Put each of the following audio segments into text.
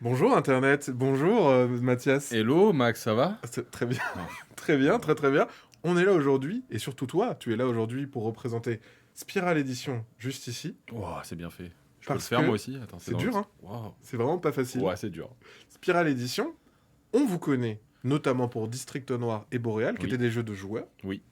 Bonjour Internet, bonjour Mathias. Hello Max, ça va? C'est très bien, Ouais. très bien, très très bien. On est là aujourd'hui, et surtout toi, tu es là aujourd'hui pour représenter Spiral Edition juste ici, Oh, c'est bien fait. Je peux le parce faire moi que aussi? Attends, c'est c'est dans dur, l'autre. hein. Wow. C'est vraiment pas facile. Ouais, c'est dur. Spiral Edition, on vous connaît notamment pour District Noir et Boréal, qui étaient Oui, des jeux de joueurs. oui.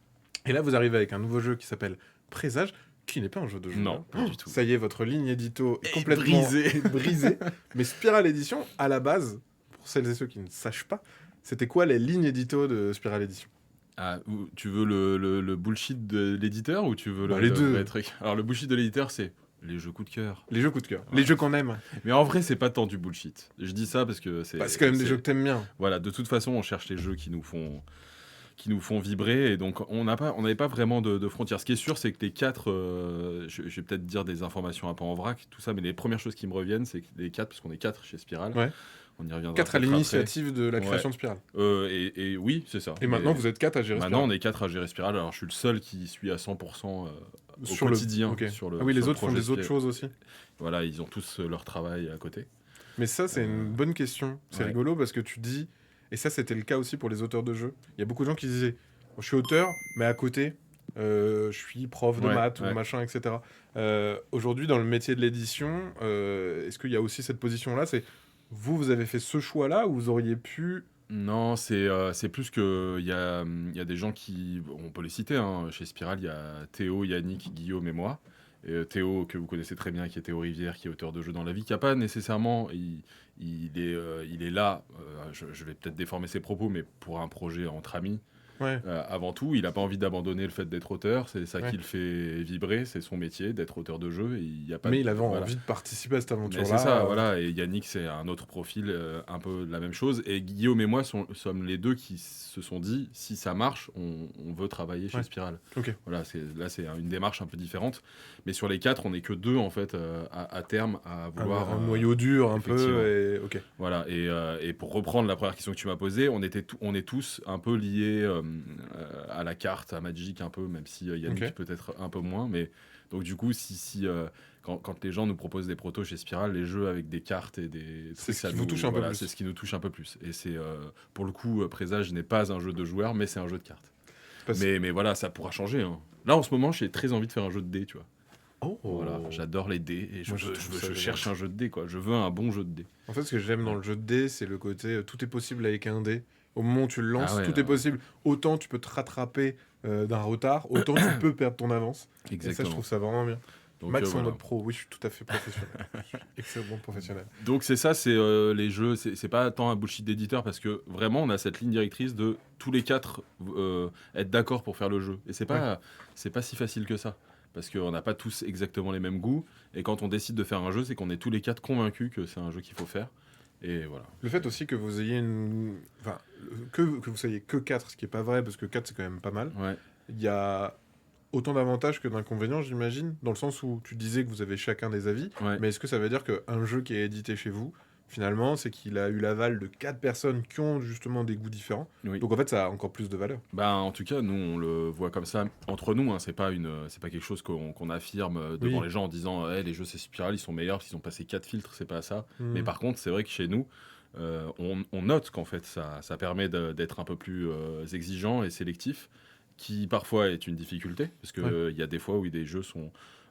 Et là, vous arrivez avec un nouveau jeu qui s'appelle Présage, qui n'est pas un jeu de Non, joueurs. pas du tout. Ça y est, votre ligne édito est Et complètement brisé. brisée. Mais Spiral Edition, à la base, pour celles et ceux qui ne sachent pas, c'était quoi les lignes édito de Spiral Edition? Ah, tu veux le bullshit de l'éditeur ou tu veux Bah, les le vrai deux. truc? Alors, le bullshit de l'éditeur, c'est les jeux coup de cœur. Les jeux coup de cœur. Les Voilà. jeux qu'on aime. Mais en vrai, c'est pas tant du bullshit. Je dis ça parce que Bah, c'est quand même des jeux que t'aimes bien. Voilà, de toute façon, on cherche les jeux qui nous font vibrer et donc on n'avait pas vraiment de frontières. Ce qui est sûr, c'est que les quatre, je vais peut-être dire des informations un peu en vrac, tout ça, mais les premières choses qui me reviennent, c'est que les quatre, parce qu'on est quatre chez Spiral, Ouais. on y reviendra 4 à peut-être après. l'initiative de la Ouais. création de Spiral. Et oui, c'est ça. Et maintenant, vous êtes 4 à gérer Maintenant, Spiral. on est quatre à gérer Spiral. Alors, je suis le seul qui suit à 100% au Sur le... quotidien ok. sur le Ah oui, les sur le autres font projet des autres Spiral. choses aussi. Voilà, ils ont tous leur travail à côté. Mais ça, c'est Euh, une bonne question. C'est ouais. rigolo parce que tu dis, et ça, c'était le cas aussi pour les auteurs de jeux. Il y a beaucoup de gens qui disaient, bon, je suis auteur, mais à côté, je suis prof de Ouais, maths ou ouais. machin, etc. Aujourd'hui, dans le métier de l'édition, est-ce qu'il y a aussi cette position-là? C'est vous, vous avez fait ce choix-là ou vous auriez pu. Non, c'est plus que il y a des gens qui, on peut les citer, hein. Chez Spiral, il y a Théo, Yannick, Guillaume et moi. Et, Théo, que vous connaissez très bien, qui est Théo Rivière, qui est auteur de jeux dans la vie, qui a pas nécessairement, il est là, je vais peut-être déformer ses propos, mais pour un projet entre amis, Ouais, avant tout, il n'a pas envie d'abandonner le fait d'être auteur, c'est ça ouais. qui le fait vibrer, c'est son métier d'être auteur de jeux, et il y a pas Mais de, il avait voilà. envie de participer à cette Mais aventure-là. c'est ça, voilà. Et Yannick, c'est un autre profil, un peu de la même chose. Et Guillaume et moi sommes les deux qui se sont dit, si ça marche, on veut travailler chez Ouais. Spiral. Ok. Voilà, là, c'est une démarche un peu différente. Mais sur les quatre, on n'est que deux, en fait, à terme, à vouloir... Un noyau dur un effectivement. peu. Et... ok. Voilà, et pour reprendre la première question que tu m'as posée, on est tous un peu liés à la carte, à Magic un peu, même si Yannick Ok. peut-être un peu moins. Mais donc du coup, quand les gens nous proposent des protos chez Spiral, les jeux avec des cartes et des C'est trucs, ce qui vous touche un peu plus. c'est ce qui nous touche un peu plus. Et c'est pour le coup, Présage n'est pas un jeu de joueur, mais c'est un jeu de cartes. Parce- Mais voilà, ça pourra changer, hein. Là, en ce moment, j'ai très envie de faire un jeu de dés, tu vois. Oh. Voilà, j'adore les dés et Moi, je trouve ça je génial. cherche un jeu de dés, quoi. Je veux un bon jeu de dés. En fait, ce que j'aime dans le jeu de dés, c'est le côté tout est possible avec un dé. Au moment où tu le lances, Ah ouais, tout est possible. Autant tu peux te rattraper d'un retard, autant tu peux perdre ton avance. Et ça, je exactement. trouve ça vraiment bien. Donc, Max en voilà. mode pro, oui, je suis tout à fait professionnel. Je suis extrêmement professionnel. Donc c'est ça, c'est les jeux, c'est pas tant un bullshit d'éditeur parce que vraiment on a cette ligne directrice de tous les quatre être d'accord pour faire le jeu. Et c'est pas si facile que ça parce qu'on n'a pas tous exactement les mêmes goûts. Et quand on décide de faire un jeu, c'est qu'on est tous les quatre convaincus que c'est un jeu qu'il faut faire. Et voilà. Le fait aussi que vous ayez une. Enfin, que vous soyez que 4, ce qui est pas vrai, parce que 4 c'est quand même pas mal. Ouais. Il y a autant d'avantages que d'inconvénients, j'imagine, dans le sens où tu disais que vous avez chacun des avis. Ouais. Mais est-ce que ça veut dire qu'un jeu qui est édité chez vous, finalement, c'est qu'il a eu l'aval de 4 personnes qui ont justement des goûts différents? Oui. Donc en fait, ça a encore plus de valeur. Bah, en tout cas, nous, on le voit comme ça entre nous. Hein, c'est pas quelque chose qu'on affirme devant Oui. les gens en disant les jeux c'est Spiral, ils sont meilleurs parce qu'ils ont passé 4 filtres. C'est pas ça. Hmm. Mais par contre, c'est vrai que chez nous, on note qu'en fait, ça permet d'être un peu plus exigeant et sélectif, qui parfois est une difficulté parce que Ouais. il y a des fois où des jeux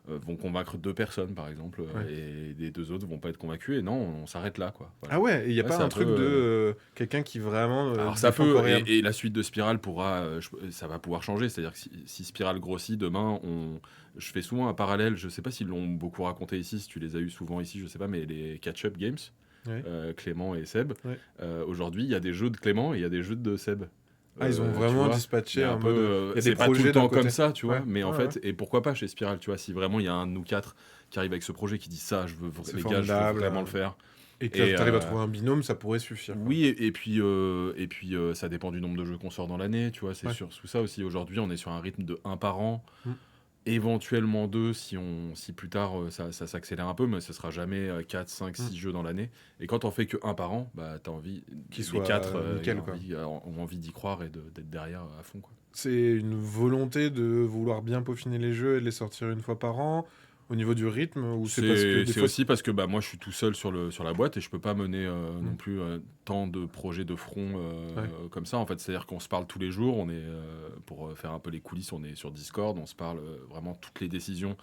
vont convaincre deux personnes, par exemple, Ouais. et les deux autres vont pas être convaincus. Et non, on s'arrête là, quoi. Voilà. Ah ouais, il n'y a Ouais, pas c'est un un truc peu, de quelqu'un qui vraiment. Alors ça défend peut, coréen. et la suite de Spiral pourra, ça va pouvoir changer. C'est-à-dire que si Spiral grossit demain, je fais souvent un parallèle. Je sais pas s'ils l'ont beaucoup raconté ici, si tu les as eu souvent ici, je sais pas, mais les Catch-up Games, Ouais. Clément et Seb. Ouais. Aujourd'hui, il y a des jeux de Clément et il y a des jeux de Seb. Ah, ils ont Tu vraiment vois, dispatché mais un un peu, mode. Il y a c'est des pas tout projets le d'un temps côté. comme ça, tu vois. Ouais. Mais en Ouais, fait, et pourquoi pas chez Spiral, tu vois, si vraiment il y a un de nous quatre qui arrive avec ce projet qui dit ça, C'est les gars, je veux formidable. vraiment le faire. Et que Et, tu arrives à trouver un binôme, ça pourrait suffire. Quoi. oui, et puis ça dépend du nombre de jeux qu'on sort dans l'année, tu vois, c'est Ouais. sur tout ça aussi. Aujourd'hui, on est sur un rythme de un par an, Mm. éventuellement deux si plus tard ça s'accélère un peu, mais ce sera jamais 4, 5, 6 jeux dans l'année. Et quand on fait que un par an, bah t'as envie, Qu'il les soit quatre nickel, quoi. ont envie d'y croire et d'être derrière à fond, quoi. C'est une volonté de vouloir bien peaufiner les jeux et de les sortir une fois par an, Au niveau du rythme, ou c'est parce que des C'est fois... aussi parce que bah, moi je suis tout seul sur la boîte et je peux pas mener non plus tant de projets de front Ouais, comme ça. En fait, c'est-à-dire qu'on se parle tous les jours. On est pour faire un peu les coulisses, on est sur Discord. On se parle vraiment toutes les décisions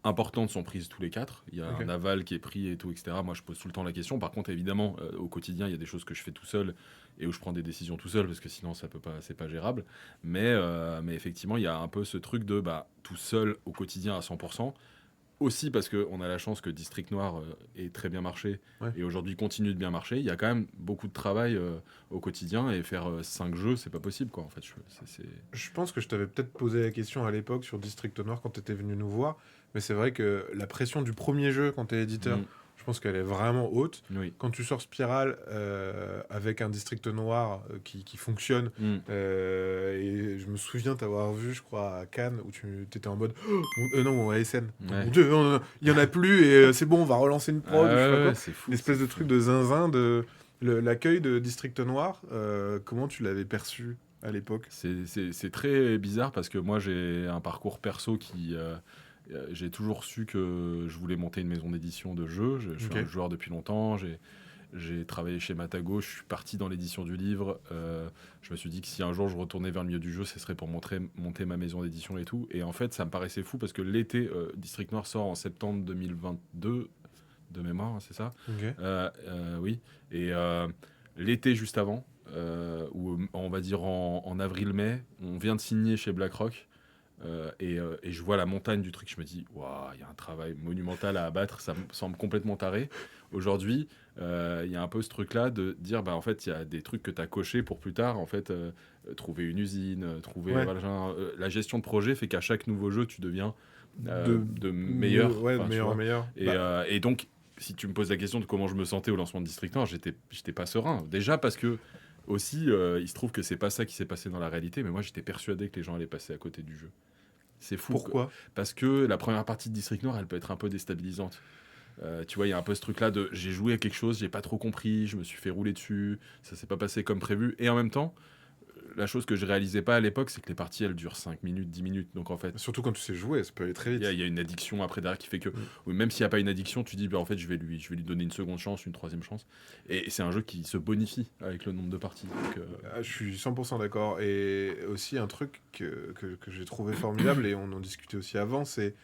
importantes sont prises tous les quatre. Il y a ok. un aval qui est pris et tout, etc. Moi, je pose tout le temps la question. Par contre, évidemment, au quotidien, il y a des choses que je fais tout seul et où je prends des décisions tout seul parce que sinon, ça peut pas, c'est pas gérable. Mais effectivement, il y a un peu ce truc de bah, tout seul au quotidien à 100%. Aussi parce qu'on a la chance que District Noir ait très bien marché Ouais. et aujourd'hui continue de bien marcher. Il y a quand même beaucoup de travail au quotidien et faire 5 jeux, c'est pas possible quoi. En fait, Je pense que je t'avais peut-être posé la question à l'époque sur District Noir quand tu étais venu nous voir, mais c'est vrai que la pression du premier jeu quand tu es éditeur, Mm, je pense qu'elle est vraiment haute. oui. Quand tu sors Spiral avec un District Noir qui fonctionne, Mm. et je me souviens t'avoir vu, je crois, à Cannes, où tu étais en mode non, à SN. Oh, Ouais. mon Dieu, il y en a plus et c'est bon, on va relancer une Ah prod, ou je sais pas ouais, quoi. ouais, c'est fou. Une espèce C'est de fou. truc de zinzin de l'accueil de District Noir. Comment tu l'avais perçu à l'époque? C'est très bizarre parce que moi j'ai un parcours perso qui. J'ai toujours su que je voulais monter une maison d'édition de jeux. Je suis Ok. un joueur depuis longtemps. J'ai travaillé chez Matago, je suis parti dans l'édition du livre. Je me suis dit que si un jour je retournais vers le milieu du jeu, ce serait pour monter ma maison d'édition et tout. Et en fait, ça me paraissait fou parce que l'été, District Noir sort en septembre 2022, de mémoire, hein, c'est ça Ok. Oui. Et l'été juste avant, ou on va dire en avril-mai, on vient de signer chez BlackRock. Et je vois la montagne du truc, je me dis, waouh, il y a un travail monumental à abattre, ça me semble complètement taré. Aujourd'hui, il y a un peu ce truc-là de dire, bah, en fait, il y a des trucs que tu as cochés pour plus tard, en fait, trouver une usine, trouver. Ouais. Voilà, la gestion de projet fait qu'à chaque nouveau jeu, tu deviens De de mieux, meilleur, ouais, de enfin, tu meilleur en vois. meilleur. Et donc, si tu me poses la question de comment je me sentais au lancement de District Nord, j'étais pas serein. Déjà parce que, aussi, il se trouve que c'est pas ça qui s'est passé dans la réalité, mais moi, j'étais persuadé que les gens allaient passer à côté du jeu. C'est fou. Pourquoi? Parce que la première partie de District Noir, elle peut être un peu déstabilisante. Tu vois, il y a un peu ce truc-là de j'ai joué à quelque chose, j'ai pas trop compris, je me suis fait rouler dessus, ça s'est pas passé comme prévu. Et en même temps, la chose que je réalisais pas à l'époque, c'est que les parties, elles durent 5 minutes, 10 minutes. Donc en fait, Surtout quand tu sais jouer, ça peut aller très il vite. y a une addiction après derrière qui fait que, Mm. oui, même s'il n'y a pas une addiction, tu dis, bah, en fait, je vais lui donner une seconde chance, une troisième chance. Et c'est un jeu qui se bonifie avec le nombre de parties. Donc, Ah, je suis 100% d'accord. Et aussi un truc que j'ai trouvé formidable, et on en discutait aussi avant, c'est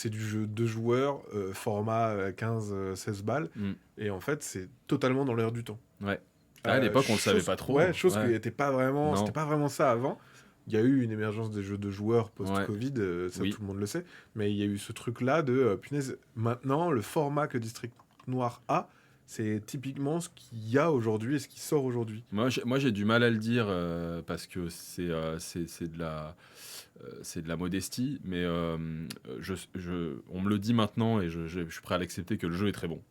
du jeu 2 joueurs, format 15-16 balles. mm, Et en fait, c'est totalement dans l'air du temps. ouais. À l'époque, on le savait Chose, pas trop, ouais, hein. chose qui Ouais. n'était pas vraiment, c'était Non. pas vraiment ça avant. Il y a eu une émergence des jeux de joueurs Ouais. post-Covid, ça Oui. tout le monde le sait, mais il y a eu ce truc-là de, punaise, maintenant, le format que District Noir a, c'est typiquement ce qu'il y a aujourd'hui et ce qui sort aujourd'hui. Moi, j'ai du mal à le dire parce que c'est de la modestie, mais on me le dit maintenant et je suis prêt à l'accepter que le jeu est très bon.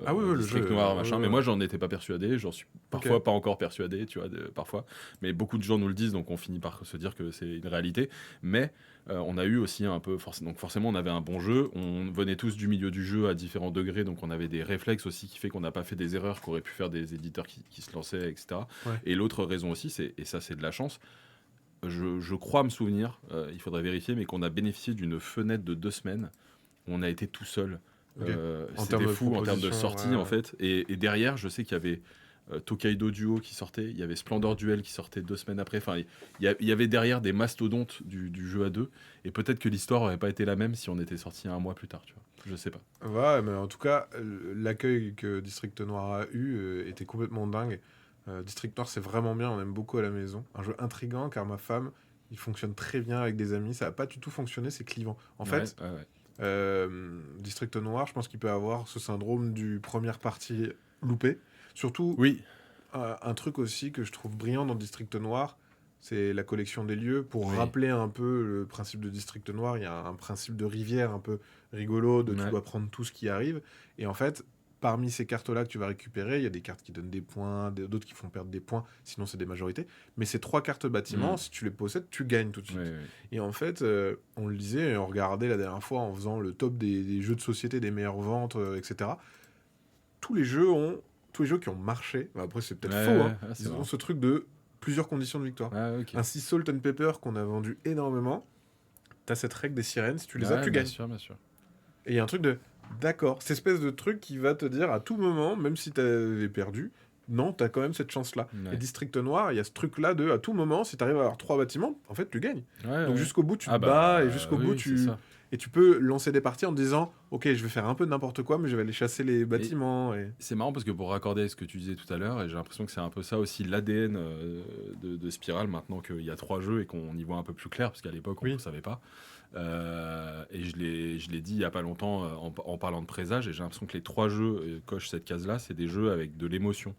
Ah oui, oui, le District jeu, Noir, machin, mais ouais. moi j'en étais pas persuadé, j'en suis Ok. parfois pas encore persuadé, tu vois, parfois, mais beaucoup de gens nous le disent, donc on finit par se dire que c'est une réalité, mais on a eu aussi un peu, donc forcément on avait un bon jeu, on venait tous du milieu du jeu à différents degrés, donc on avait des réflexes aussi qui fait qu'on n'a pas fait des erreurs qu'auraient pu faire des éditeurs qui se lançaient, etc. Ouais. Et l'autre raison aussi, et ça c'est de la chance, je crois me souvenir, il faudrait vérifier, mais qu'on a bénéficié d'une fenêtre de 2 semaines où on a été tout seul. Ok. En C'était termes de fou en termes de proposition, sortie ouais, en ouais. fait. Et derrière, je sais qu'il y avait Tokaido Duo qui sortait, il y avait Splendor Duel qui sortait 2 semaines après. Enfin, il y avait derrière des mastodontes du jeu à deux. Et peut-être que l'histoire n'aurait pas été la même si on était sorti un mois plus tard. Tu vois. Je sais pas. Ouais, mais en tout cas, l'accueil que District Noir a eu était complètement dingue. District Noir, c'est vraiment bien, on aime beaucoup à la maison. Un jeu intriguant car ma femme, il fonctionne très bien avec des amis. Ça n'a pas du tout fonctionné, c'est clivant. En Ouais, fait, ouais, ouais. District Noir, je pense qu'il peut avoir ce syndrome du première partie loupé. Surtout, Oui. un truc aussi que je trouve brillant dans District Noir, c'est la collection des lieux. Pour Oui. rappeler un peu le principe de District Noir, il y a un principe de rivière un peu rigolo, de tu Ouais. dois prendre tout ce qui arrive. Et en fait, parmi ces cartes-là que tu vas récupérer, il y a des cartes qui donnent des points, d'autres qui font perdre des points, sinon c'est des majorités. Mais ces 3 cartes bâtiments, Mm. si tu les possèdes, tu gagnes tout de suite. Ouais, ouais. Et en fait, on le disait, et on regardait la dernière fois en faisant le top des jeux de société, des meilleures ventes, etc. Tous les jeux ont, tous les jeux qui ont marché, bah après c'est peut-être Ouais, faux, ouais, hein, ouais. Ah, c'est ils ont marrant. ce truc de plusieurs conditions de victoire. Ah, ok. Ainsi, Salt and Pepper qu'on a vendu énormément, t'as cette règle des sirènes, si tu les as, Ouais, tu bien gagnes. sûr, bien sûr. Et il y a un truc de d'accord, cette espèce de truc qui va te dire à tout moment, même si t'avais perdu, non, t'as quand même cette chance-là. Et Ouais. District Noir, il y a ce truc-là de à tout moment, si t'arrives à avoir 3 bâtiments, en fait, tu gagnes. Ouais, Donc ouais. jusqu'au bout, tu te Ah bats et bah jusqu'au bout, oui, c'est tu. ça. Et tu peux lancer des parties en te disant, ok, je vais faire un peu de n'importe quoi, mais je vais aller chasser les Et bâtiments. Et... c'est marrant parce que pour raccorder à ce que tu disais tout à l'heure, et j'ai l'impression que c'est un peu ça aussi l'ADN de Spiral maintenant qu'il y a 3 jeux et qu'on y voit un peu plus clair, parce qu'à l'époque on ne Oui. savait pas. Et je l'ai dit il y a pas longtemps en parlant de présage, et j'ai l'impression que les 3 jeux cochent cette case-là, c'est des jeux avec de l'émotion.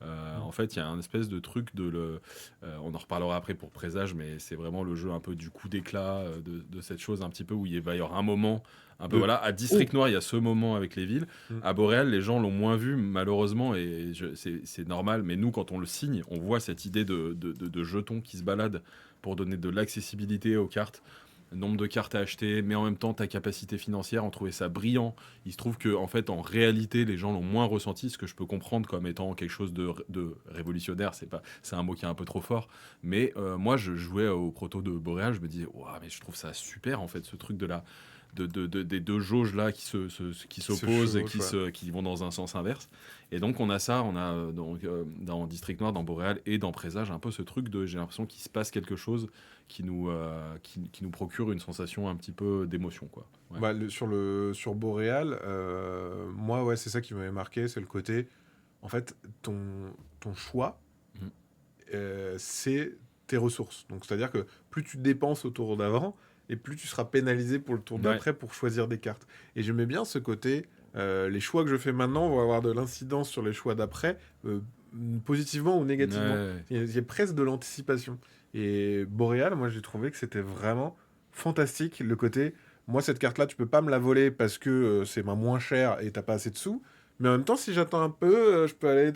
Mm. En fait, il y a un espèce de truc on en reparlera après pour présage, mais c'est vraiment le jeu un peu du coup d'éclat de cette chose un petit peu où il va y avoir un moment un peu De. voilà. À Oh. District Noir, il y a ce moment avec les villes. Mm. À Boréal, les gens l'ont moins vu malheureusement et c'est normal. Mais nous, quand on le signe, on voit cette idée de jetons qui se baladent pour donner de l'accessibilité aux cartes. Nombre de cartes à acheter, mais en même temps ta capacité financière, on trouvait ça brillant. Il se trouve que en fait, en réalité, les gens l'ont moins ressenti, ce que je peux comprendre comme étant quelque chose de révolutionnaire. C'est un mot qui est un peu trop fort. Mais moi, je jouais au proto de Boréal, je me disais, waouh, mais je trouve ça super en fait, ce truc des 2 jauges là qui Qui se s'opposent et chevauchent, ouais. qui vont dans un sens inverse. Et donc on a donc dans District Noir, dans Boréal et dans Présage, un peu ce truc de j'ai l'impression qu'il se passe quelque chose qui nous procure une sensation un petit peu d'émotion, quoi. Ouais. Bah, sur Boréal, moi, ouais, c'est ça qui m'avait marqué, c'est le côté, en fait, ton choix, Mhm. c'est tes ressources. Donc, c'est-à-dire que plus tu dépenses au tour d'avant, et plus tu seras pénalisé pour le tour Ouais. d'après pour choisir des cartes. Et j'aimais bien ce côté, les choix que je fais maintenant vont avoir de l'incidence sur les choix d'après, positivement ou négativement. Ouais. Il y a presque de l'anticipation. Et Boréal, moi, j'ai trouvé que c'était vraiment fantastique, le côté moi, cette carte-là, tu peux pas me la voler parce que c'est ma moins chère et t'as pas assez de sous. Mais en même temps, si j'attends un peu, je peux aller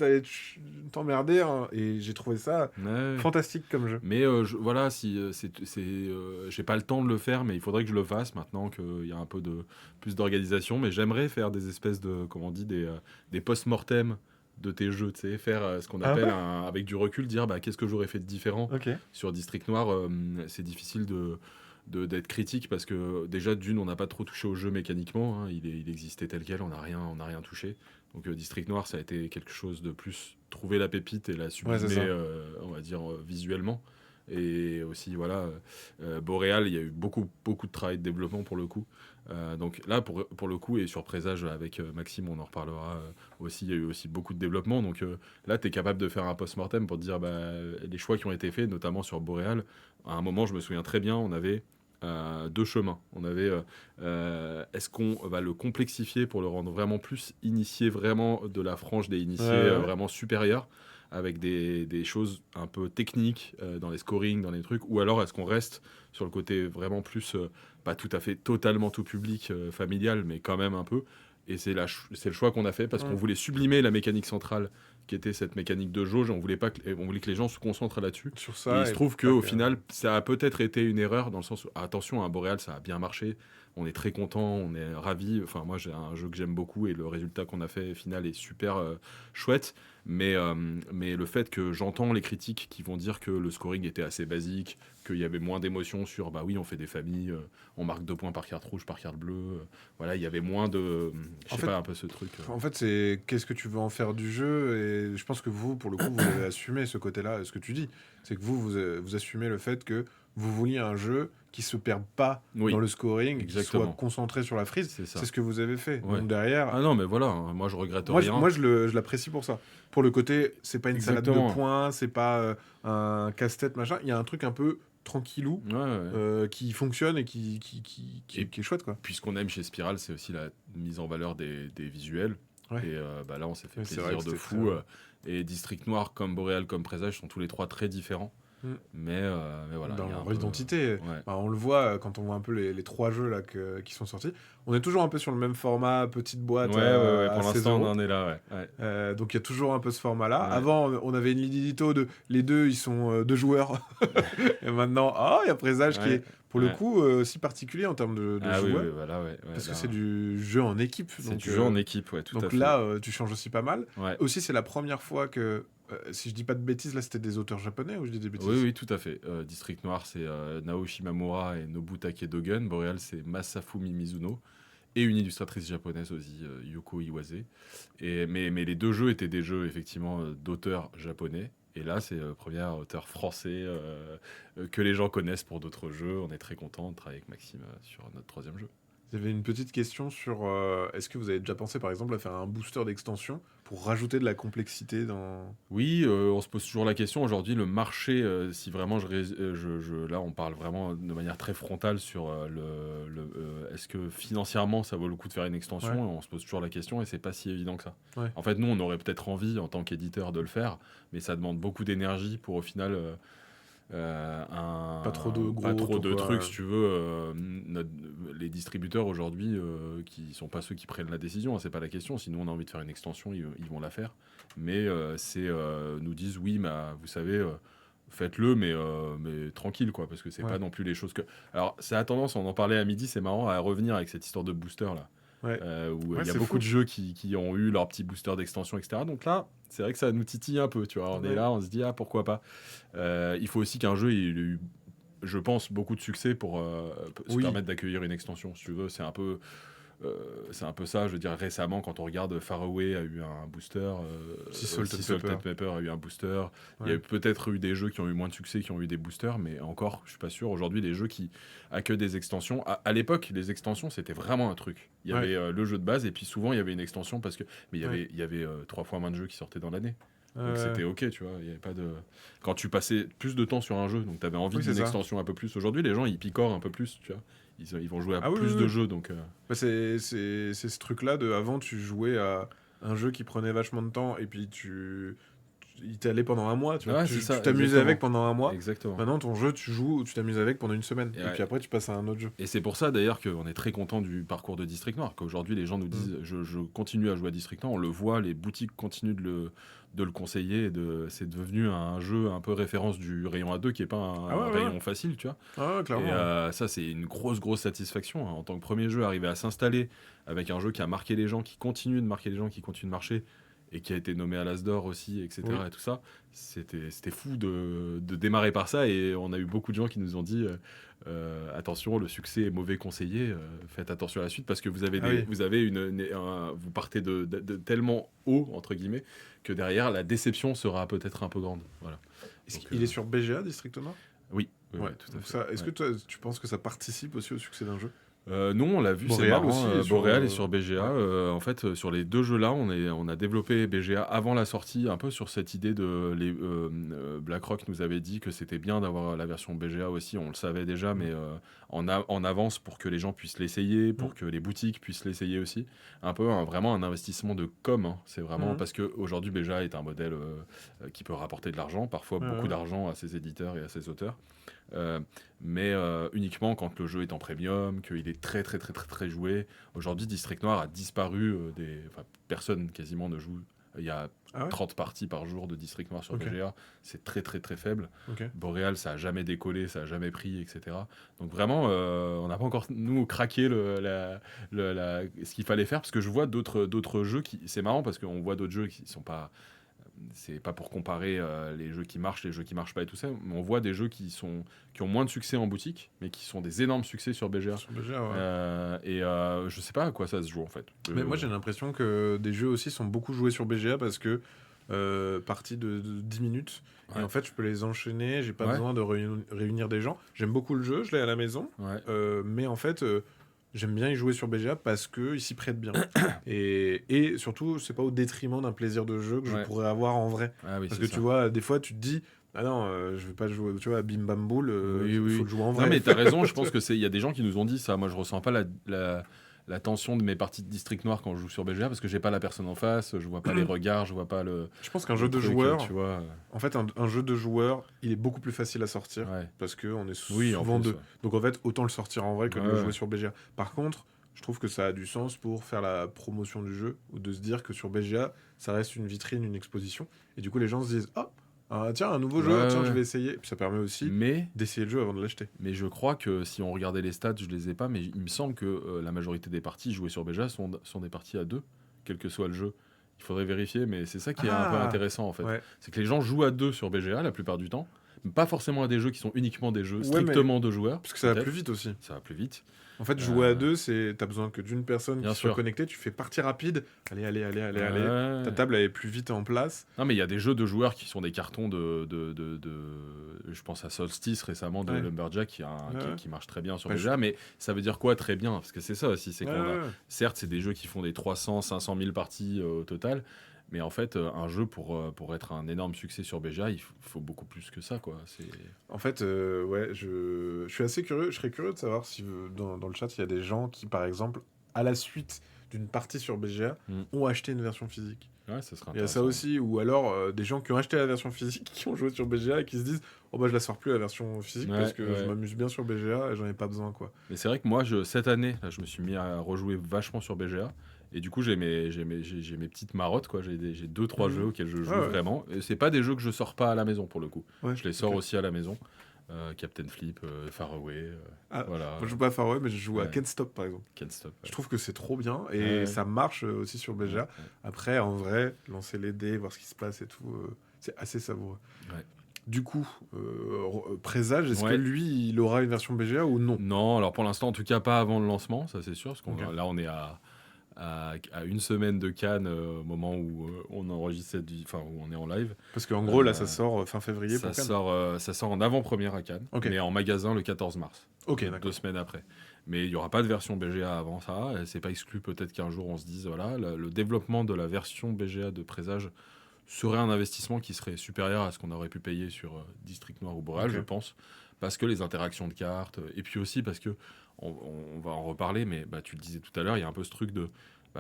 t'emmerder, hein. Et j'ai trouvé ça Ouais. fantastique comme jeu. Mais voilà, si j'ai pas le temps de le faire, mais il faudrait que je le fasse maintenant qu'il y a un peu plus d'organisation. Mais j'aimerais faire des espèces de, comment on dit, des post-mortem de tes jeux, tu sais, faire ce qu'on Ah appelle ouais. avec du recul, dire bah, qu'est-ce que j'aurais fait de différent Ok. sur District Noir. C'est difficile d'être critique parce que déjà d'une on n'a pas trop touché au jeu mécaniquement, hein, il existait tel quel, on n'a rien touché. Donc District Noir ça a été quelque chose de plus trouver la pépite et la Ouais, c'est sublimer, ça. on va dire visuellement. Et aussi voilà, Boréal, il y a eu beaucoup beaucoup de travail de développement pour le coup. Donc là pour le coup et sur Présage avec Maxime on en reparlera aussi, il y a eu aussi beaucoup de développement. Donc là tu es capable de faire un post-mortem pour te dire bah, les choix qui ont été faits notamment sur Boréal. À un moment je me souviens très bien, on avait 2 chemins. On avait est-ce qu'on va le complexifier pour le rendre vraiment plus initié, vraiment de la frange des Ouais, initiés, ouais, ouais. vraiment supérieure, avec des choses un peu techniques dans les scorings, dans les trucs, ou alors est-ce qu'on reste sur le côté vraiment plus, pas tout à fait totalement tout public, familial, mais quand même un peu. Et c'est le choix qu'on a fait parce qu'on Mm. voulait sublimer la mécanique centrale qui était cette mécanique de jauge. On voulait que les gens se concentrent là-dessus. Sur Et il ça, se et trouve pas qu'au que. final, ça a peut-être été une erreur dans le sens où, attention, à Boréal, ça a bien marché. On est très content, on est ravis. Enfin, moi, j'ai un jeu que j'aime beaucoup et le résultat qu'on a fait final est super chouette. Mais le fait que j'entends les critiques qui vont dire que le scoring était assez basique, qu'il y avait moins d'émotions sur, bah oui, on fait des familles, on marque 2 points par carte rouge, par carte bleue. Voilà, il y avait moins de, je En sais fait, pas, un peu ce truc. En fait, c'est qu'est-ce que tu veux en faire du jeu, et je pense que vous, pour le coup, vous avez assumé ce côté-là. Ce que tu dis, c'est que vous assumez le fait que vous vouliez un jeu qui se perde pas dans Oui, le scoring, qui soit exactement. concentré sur la frise. C'est C'est ça. ce que vous avez fait. Ouais. Donc derrière, Ah non, mais voilà, hein, moi je regrette moi, rien. je l'apprécie pour ça. Pour le côté, c'est pas une salade de Exactement. points, c'est pas un casse-tête machin. Il y a un truc un peu tranquillou Ouais, ouais. qui fonctionne et Et qui est chouette, quoi. puis ce qu'on aime chez Spiral, c'est aussi la mise en valeur des visuels. Ouais. Et bah là, on s'est fait Ouais, c'est vrai plaisir que de c'était très fou. beau. Et District Noir, comme Boréal, comme Présage, sont tous les 3 très différents. Mm. Mais voilà, il y Dans a un leur peu. identité. Ouais. Bah, on le voit quand on voit un peu les 3 jeux là, qui sont sortis. On est toujours un peu sur le même format, petite Ouais, boîte ouais, ouais, à pour 16 l'instant, on euros. en est là, ouais. Ouais. Donc il y a toujours un peu ce format-là. Ouais. Avant, on avait une ligne édito de les deux, ils sont 2 joueurs. Et maintenant, il y a Présage qui Ouais. est pour le Ouais. coup aussi particulier en termes de Ah oui, joueurs. oui, voilà, ouais. Ouais, Parce que c'est là, du jeu en équipe. c'est du jeu en équipe, ouais, tout à Donc fait. là, tu changes aussi pas mal. Ouais. Aussi, c'est la première fois que, si je dis pas de bêtises, là c'était des auteurs japonais ou je dis des Oui, bêtises? oui, tout à fait. District Noir, c'est Naoshi Shimamura et Nobutake Dogen. Boreal, c'est Masafumi Mizuno. et une illustratrice japonaise aussi, Yoko Iwase. Mais les deux jeux étaient des jeux effectivement d'auteurs japonais. Et là, c'est le premier auteur français que les gens connaissent pour d'autres jeux. On est très content de travailler avec Maxime sur notre troisième jeu. J'avais une petite question sur est-ce que vous avez déjà pensé par exemple à faire un booster d'extension pour rajouter de la complexité dans. Oui, on se pose toujours la question aujourd'hui, le marché, si vraiment là on parle vraiment de manière très frontale sur est-ce que financièrement ça vaut le coup de faire une extension, Ouais. et on se pose toujours la question et c'est pas si évident que ça. Ouais. En fait, nous on aurait peut-être envie en tant qu'éditeur de le faire, mais ça demande beaucoup d'énergie pour au final Pas trop de gros pas trop tours, de quoi. trucs, si tu veux. Les distributeurs aujourd'hui, qui sont pas ceux qui prennent la décision, hein, c'est pas la question. Si nous on a envie de faire une extension, ils vont la faire. Mais nous disent oui, mais vous savez, faites-le, mais tranquille, quoi, parce que c'est Ouais. pas non plus les choses que. Alors, ça a tendance, on en parlait à midi, c'est marrant, à revenir avec cette histoire de booster là. Ouais. Où Ouais, il y a c'est beaucoup fou. de jeux qui ont eu leur petit booster d'extension, etc. Donc là, c'est vrai que ça nous titille un peu, tu vois. On est Ouais. là, on se dit, ah, pourquoi pas. Il faut aussi qu'un jeu ait eu, je pense, beaucoup de succès pour se Oui. permettre d'accueillir une extension, si tu veux. C'est un peu ça, je veux dire, récemment, quand on regarde Far Away a eu un booster, Sea Salt and Salt Pepper a eu un booster, il y a Ouais. peut-être eu des jeux qui ont eu moins de succès, qui ont eu des boosters, mais encore, je suis pas sûr. Aujourd'hui, les jeux qui accueillent des extensions, à l'époque, les extensions, c'était vraiment un truc. Il y Ouais. avait le jeu de base, et puis souvent, il y avait une extension, mais Ouais. il y avait 3 fois moins de jeux qui sortaient dans l'année. Donc Ouais. c'était ok, tu vois, il y avait pas de. Quand tu passais plus de temps sur un jeu, donc tu avais envie Oui, c'est d'une ça. extension un peu plus. Aujourd'hui, les gens, ils picorent un peu plus, tu vois. Ils vont jouer à Ah oui, plus oui, de oui. jeux, donc. Bah, c'est ce truc-là de avant tu jouais à un jeu qui prenait vachement de temps et puis il t'allait pendant un mois, tu vois. Ouais, Tu c'est ça, t'amusais avec exactement. pendant un mois. Exactement. Maintenant ton jeu tu joues, tu t'amuses avec pendant une semaine Et, et puis après tu passes à un autre jeu. et c'est pour ça d'ailleurs qu'on est très content du parcours de District Noir, qu'aujourd'hui les gens nous disent je continue à jouer à District Noir, on le voit, les boutiques continuent de le conseiller, c'est devenu un jeu un peu référence du rayon A2 qui est pas un Ah ouais, ouais, rayon ouais. facile, tu vois. Ah ouais, Et clairement. Ouais. ça, c'est une grosse satisfaction, hein. En tant que premier jeu, arriver à s'installer avec un jeu qui a marqué les gens, qui continue de marquer les gens, qui continue de marcher, et qui a été nommé à l'As d'Or aussi, etc. Oui. Et tout ça, c'était fou de démarrer par ça. Et on a eu beaucoup de gens qui nous ont dit attention, le succès est mauvais conseiller, faites attention à la suite, parce que vous avez, Ah oui. vous avez vous partez de tellement haut, entre guillemets, que derrière, la déception sera peut-être un peu grande. Voilà. Est-ce Donc, qu'il est sur BGA District Noir? oui, oui, Ouais. oui, tout à Donc fait. ça, est-ce Ouais. que toi tu penses que ça participe aussi au succès d'un jeu? Non, on l'a vu, c'est Boréal marrant. aussi est sur, Boréal est sur BGA. ouais. En fait, sur les deux jeux-là, on a développé BGA avant la sortie, un peu sur cette idée de. BlackRock nous avait dit que c'était bien d'avoir la version BGA aussi. On le savait déjà, mais en avance pour que les gens puissent l'essayer, pour que les boutiques puissent l'essayer aussi. Un peu vraiment un investissement de com, hein. C'est vraiment parce qu'aujourd'hui, BGA est un modèle qui peut rapporter de l'argent, parfois Ouais, beaucoup ouais. d'argent à ses éditeurs et à ses auteurs. Mais uniquement quand le jeu est en premium, qu'il est très joué. Aujourd'hui, District Noir a disparu, personne quasiment ne joue. Il y a Ah ouais? 30 parties par jour de District Noir sur Ok. BGA, c'est très faible. Ok. Boréal, ça a jamais décollé, ça a jamais pris, etc. Donc vraiment, on n'a pas encore, nous, craqué ce qu'il fallait faire, parce que je vois d'autres jeux qui... C'est marrant, parce qu'on voit d'autres jeux qui sont pas... C'est pas pour comparer les jeux qui marchent pas et tout ça, mais on voit des jeux qui ont moins de succès en boutique, mais qui sont des énormes succès sur BGA. Sur BGA, ouais. Je sais pas à quoi ça se joue en fait. Mais moi j'ai l'impression que des jeux aussi sont beaucoup joués sur BGA parce que partie de 10 minutes et Ouais. en fait je peux les enchaîner, j'ai pas Ouais. besoin de réunir des gens. J'aime beaucoup le jeu, je l'ai à la maison, Ouais. mais en fait j'aime bien y jouer sur BGA parce que il s'y prête bien. et surtout c'est pas au détriment d'un plaisir de jeu que je Ouais. pourrais avoir en vrai. Ah oui, Parce c'est que ça. tu vois, des fois tu te dis ah non, je vais pas jouer, tu vois, à Bim Bam Boule, Oui. faut le jouer en vrai. Non mais t'as raison, je pense que il y a des gens qui nous ont dit ça. Moi je ressens pas la tension de mes parties de District Noir quand je joue sur BGA, parce que j'ai pas la personne en face, je vois pas les regards, je vois pas le. Je pense qu'un le jeu de truc, joueur, tu vois. en fait, un jeu de joueur, il est beaucoup plus facile à sortir Ouais. parce qu'on est Oui, en souvent plus, deux. ouais. Donc en fait, autant le sortir en vrai que de le Ouais. jouer sur BGA. Par contre, je trouve que ça a du sens pour faire la promotion du jeu ou de se dire que sur BGA, ça reste une vitrine, une exposition. Et du coup, les gens se disent tiens, un nouveau jeu, Ouais, tiens, ouais. je vais essayer. Et puis ça permet aussi Mais d'essayer le jeu avant de l'acheter. je crois que si on regardait les stats, je les ai pas, mais il me semble que la majorité des parties jouées sur BGA sont des parties à deux, quel que soit le jeu. Il faudrait vérifier, mais c'est ça qui est un peu intéressant en fait. Ouais. C'est que les gens jouent à deux sur BGA la plupart du temps, pas forcément à des jeux qui sont uniquement des jeux Ouais, strictement de joueurs. Parce que ça va peut-être. plus vite aussi. Ça va plus vite. En fait, jouer à deux, t'as besoin que d'une personne Bien qui soit sûr. connectée, tu fais partie rapide. Allez. Ouais. Ta table, elle est plus vite en place. Non, mais il y a des jeux de joueurs qui sont des cartons je pense à Solstice récemment de Ouais. Lumberjack Ouais. qui marche très bien sur Ouais, BGA, mais ça veut dire quoi très bien? Parce que c'est ça aussi, c'est qu'on a. Ouais. Certes, c'est des jeux qui font des 300, 500 000 parties au total, mais en fait, un jeu pour être un énorme succès sur BGA, il faut beaucoup plus que ça, quoi. En fait, ouais, je suis assez curieux. Je serais curieux de savoir si dans le chat, il y a des gens qui, par exemple, à la suite d'une partie sur BGA, ont acheté une version physique. Ouais, ça serait Il y a ça intéressant. aussi, ou alors des gens qui ont acheté la version physique, qui ont joué sur BGA et qui se disent oh bah je la sors plus la version physique Ouais, parce que je ouais. m'amuse bien sur BGA et j'en ai pas besoin quoi. Mais c'est vrai que moi, cette année, là, je me suis mis à rejouer vachement sur BGA. Et du coup, j'ai mes petites marottes, quoi. J'ai 2-3 jeux auxquels je joue Ouais. vraiment. Et c'est pas des jeux que je sors pas à la maison, pour le coup. Ouais, Je les sors ok. aussi à la maison. Captain Flip, Faraway, Moi voilà. je joue pas à Far Away mais je joue à Ouais. Can't Stop par exemple. Can't Stop. Je trouve que c'est trop bien et Ouais. ça marche aussi sur BGA. Ouais. Après en vrai, lancer les dés, voir ce qui se passe et tout, c'est assez savoureux. Ouais. Du coup, Présage, est-ce que Ouais. lui il aura une version BGA ou non? Non, alors pour l'instant, en tout cas, pas avant le lancement, ça c'est sûr. Parce Ok. là, on est à une semaine de Cannes, au moment où on enregistre où on est en live. Parce qu'en gros là Euh, ça sort fin février Ça pour Cannes. sort en avant-première à Cannes, Ok. mais en magasin le 14 mars. Ok, Donc, d'accord. 2 semaines après. Mais il n'y aura pas de version BGA avant ça. Et c'est pas exclu peut-être qu'un jour on se dise voilà, le développement de la version BGA de Présage serait un investissement qui serait supérieur à ce qu'on aurait pu payer sur District Noir ou Boréal, Ok. je pense. Parce que les interactions de cartes, et puis aussi parce que, on va en reparler, mais tu le disais tout à l'heure, il y a un peu ce truc de.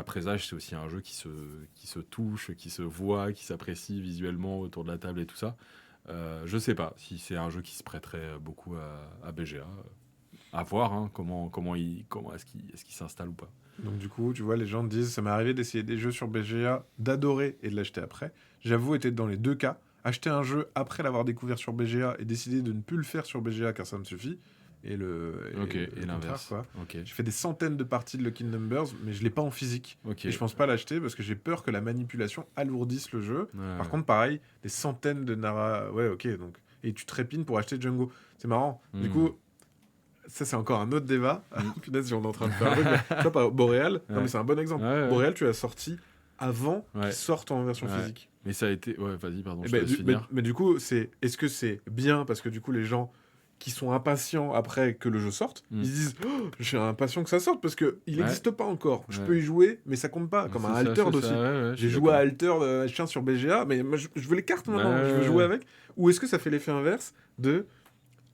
Présage, c'est aussi un jeu qui se touche, qui se voit, qui s'apprécie visuellement autour de la table et tout ça. Je sais pas si c'est un jeu qui se prêterait beaucoup à BGA. À voir comment est-ce qu'il s'installe ou pas. Donc du coup, tu vois, les gens disent, ça m'est arrivé d'essayer des jeux sur BGA, d'adorer et de l'acheter après. J'avoue être dans les deux cas. Acheter un jeu après l'avoir découvert sur BGA et décider de ne plus le faire sur BGA car ça me suffit. Et Ok, et contraire, l'inverse. quoi. Ok. J'ai fait des centaines de parties de Lucky Numbers, mais je l'ai pas en physique. Ok. Et je pense pas l'acheter parce que j'ai peur que la manipulation alourdisse le jeu. Ouais. Par contre, pareil, des centaines de Ouais, ok, donc. Et tu trépines pour acheter Django. C'est marrant. Du coup, ça, c'est encore un autre débat. Punaise, on est en train de faire un truc. Mais ça, par Boréal, non, Ouais. mais c'est un bon exemple. Ouais. Boréal, tu l'as sorti avant Ouais. qu'il sorte en version Ouais. physique. Mais ça a été. Ouais, vas-y, pardon. Et Je te laisse finir. mais du coup, est-ce que c'est bien parce que du coup, les gens qui sont impatients après que le jeu sorte, ils se disent oh, je suis impatient que ça sorte parce que il Ouais. n'existe pas encore. Je Ouais. peux y jouer, mais ça compte pas. Comme un Altered aussi. J'ai joué à Altered chien sur BGA, mais moi, je veux les cartes maintenant. Je veux jouer avec. Ou est-ce que ça fait l'effet inverse de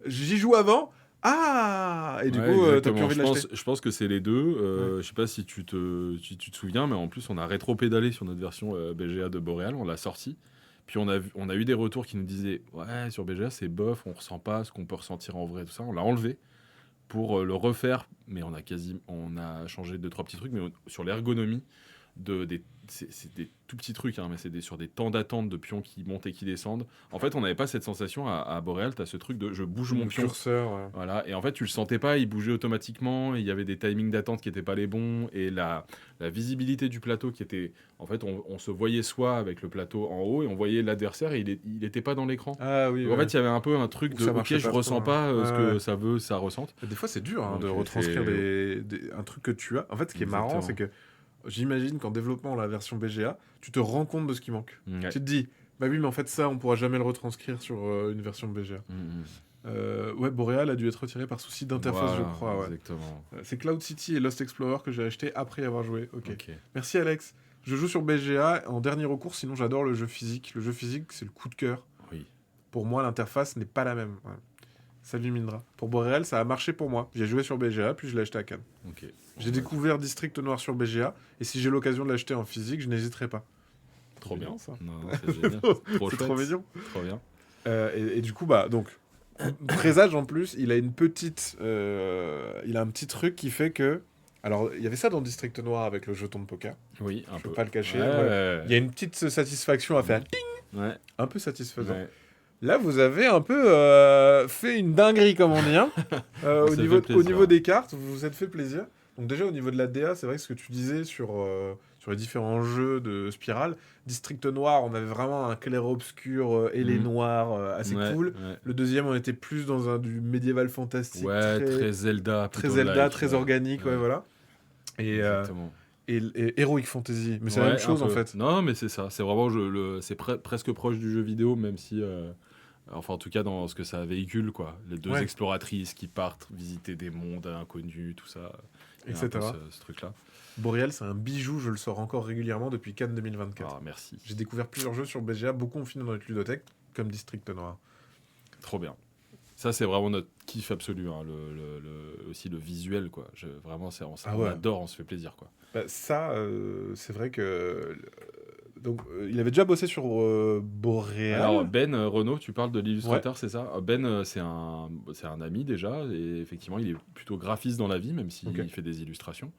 j'y joue avant? Ah! Et du coup, t'as plus envie de l'acheter. Je pense que c'est les deux. Je sais pas si tu te souviens, mais en plus, on a rétro-pédalé sur notre version BGA de Boréal. On l'a sorti. Puis on a eu des retours qui nous disaient ouais, sur BGA, c'est bof, on ressent pas ce qu'on peut ressentir en vrai, tout ça. On l'a enlevé pour le refaire, mais on a changé 2-3 petits trucs, mais sur l'ergonomie, c'est des tout petits trucs, mais c'est sur des temps d'attente de pions qui montent et qui descendent. En fait, on n'avait pas cette sensation à Boréal. T'as ce truc de je bouge mon pion. Curseur, ouais. Voilà. Et en fait, tu le sentais pas, il bougeait automatiquement. Il y avait des timings d'attente qui n'étaient pas les bons. Et la visibilité du plateau qui était. En fait, on se voyait soi avec le plateau en haut et on voyait l'adversaire et il n'était pas dans l'écran. Ah oui. Donc, en fait, il y avait un peu un truc Ou de ça ok, marchait je pas ressens trop, pas hein. ce que ça veut, ça ressente. Des fois, c'est dur Donc, de retranscrire un truc que tu as. En fait, ce qui est marrant, c'est que j'imagine qu'en développant la version BGA, tu te rends compte de ce qui manque. Ouais. Tu te dis, bah oui, mais en fait, ça, on pourra jamais le retranscrire sur une version BGA. Ouais, Boréal a dû être retiré par souci d'interface, Voilà, je crois. Ouais. Exactement. C'est Cloud City et Lost Explorer que j'ai acheté après y avoir joué. Ok. Ok. Merci Alex. Je joue sur BGA en dernier recours, sinon j'adore le jeu physique. Le jeu physique, c'est le coup de cœur. Oui. Pour moi, l'interface n'est pas la même. Ouais. Salut Mindra. Pour Boréal, ça a marché pour moi. J'ai joué sur BGA, puis je l'ai acheté à Cannes. Ok. J'ai découvert District Noir sur BGA, et si j'ai l'occasion de l'acheter en physique, je n'hésiterai pas. Trop bien ça. Non, c'est génial. C'est trop mignon. Trop bien. Et du coup, donc, Présage en plus, il a une petite, il a un petit truc qui fait que, alors, il y avait ça dans District Noir avec le jeton de poker. Oui, un Je peu. peux pas le cacher. Ouais. Il y a une petite satisfaction à faire, Ouais. un peu satisfaisant. Ouais. Là, vous avez un peu fait une dinguerie, comme on dit, au s'est niveau fait plaisir. des cartes. Vous vous êtes fait plaisir. Donc déjà, au niveau de la DA, c'est vrai que ce que tu disais sur sur les différents jeux de Spiral. District Noir, on avait vraiment un clair-obscur et les noirs assez Ouais, cool. ouais. Le deuxième, on était plus dans du médiéval fantastique, Ouais, très Zelda, très plutôt Zelda, like. très organique, ouais, Ouais, voilà. Et, exactement. et Heroic Fantasy, mais c'est la même Ouais, un chose en peu. fait. Non, mais c'est ça. C'est vraiment c'est presque proche du jeu vidéo, même si, enfin en tout cas dans ce que ça véhicule, quoi. Les deux Ouais, exploratrices qui partent visiter des mondes inconnus, tout ça. Il y a un peu etc. ce truc-là. Boreal, c'est un bijou, je le sors encore régulièrement depuis Cannes 2024. Ah, merci. J'ai découvert plusieurs jeux sur BGA, beaucoup ont fini dans notre ludothèque, comme District Noir. Trop bien. Ça, c'est vraiment notre kiff absolu, hein, aussi le visuel, quoi. Vraiment, Ah on ouais. adore, on se fait plaisir, quoi. Bah, ça, c'est vrai que. Donc, il avait déjà bossé sur Alors, Boreal. Ben Renaud, tu parles de Ouais, l'illustrateur, c'est ça? Ben, c'est un ami déjà, et effectivement, il est plutôt graphiste dans la vie, même s'il ok. fait des illustrations.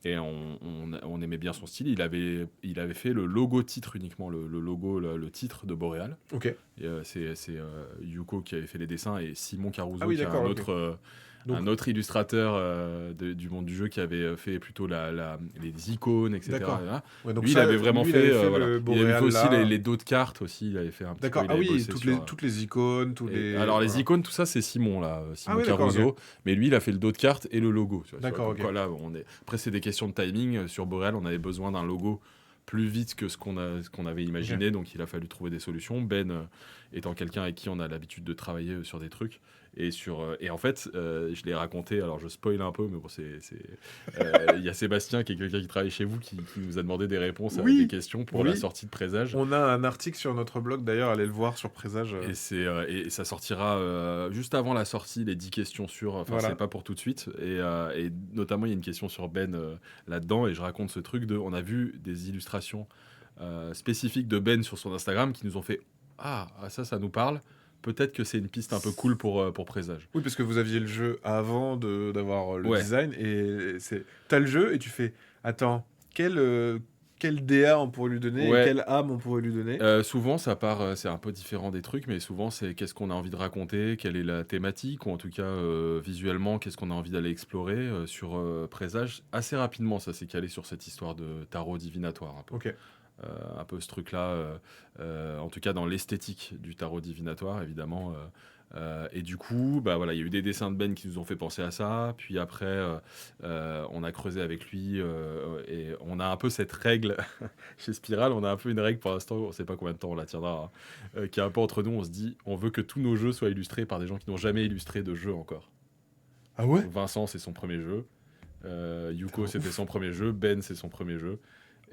Et on aimait bien son style. Il avait fait le logo titre uniquement, le logo, le titre de Boréal. Ok. Et c'est Yuko qui avait fait les dessins et Simon Ah Caruso, oui, qui est d'accord, ok. Donc, un autre illustrateur du monde du jeu qui avait fait plutôt les icônes, etc. d'accord. Et là, Ouais, donc lui, il ça, avait vraiment lui, il avait fait, fait voilà. le Il avait fait Boreal aussi là. les dos de cartes aussi. Il avait fait un petit peu. D'accord. Il Ah avait oui, bossé sur. toutes les icônes, tous les. Alors les Voilà. icônes, tout ça, c'est Simon là, Ah Simon oui, d'accord, Caruso. ok. Mais lui, il a fait le dos de carte et le logo. Tu vois, D'accord, comme ok. quoi, là, Après, c'est des questions de timing. Sur Boreal, on avait besoin d'un logo plus vite que ce qu'on avait imaginé, donc il a fallu trouver des solutions. Ben étant quelqu'un avec qui on a l'habitude de travailler sur des trucs. Et en fait, je l'ai raconté, alors je spoil un peu, mais bon, il y a Sébastien, qui est quelqu'un qui travaille chez vous, qui nous a demandé des réponses à des Oui, questions pour la oui. sortie de Présage. On a un article sur notre blog d'ailleurs, allez le voir sur Présage. Et ça sortira juste avant la sortie, les 10 questions sur. Enfin, Voilà. c'est pas pour tout de suite. Et notamment, il y a une question sur Ben là-dedans. Et je raconte ce truc de. On a vu des illustrations spécifiques de Ben sur son Instagram qui nous ont fait ça nous parle. Peut-être que c'est une piste un peu cool pour Présage. Oui, parce que vous aviez le jeu avant d'avoir le Ouais. design et t'as le jeu et tu fais attends, quel DA on pourrait lui donner et Ouais. quelle âme on pourrait lui donner. Souvent, ça part, c'est un peu différent des trucs, mais souvent, c'est qu'est-ce qu'on a envie de raconter, quelle est la thématique, ou en tout cas, visuellement, qu'est-ce qu'on a envie d'aller explorer sur Présage. Assez rapidement, ça s'est calé sur cette histoire de tarot divinatoire, un peu. Ok. Un peu ce truc-là, en tout cas dans l'esthétique du tarot divinatoire, évidemment. Et du coup, bah voilà, il y a eu des dessins de Ben qui nous ont fait penser à ça. Puis après, on a creusé avec lui et on a un peu cette règle chez Spiral. On a un peu une règle pour l'instant, on ne sait pas combien de temps on la tiendra, qui est un peu entre nous. On se dit, on veut que tous nos jeux soient illustrés par des gens qui n'ont jamais illustré de jeu encore. Ah ouais. Donc Vincent, c'est son premier jeu. Yuko, Putain, c'était ouf. son premier jeu. Ben, c'est son premier jeu.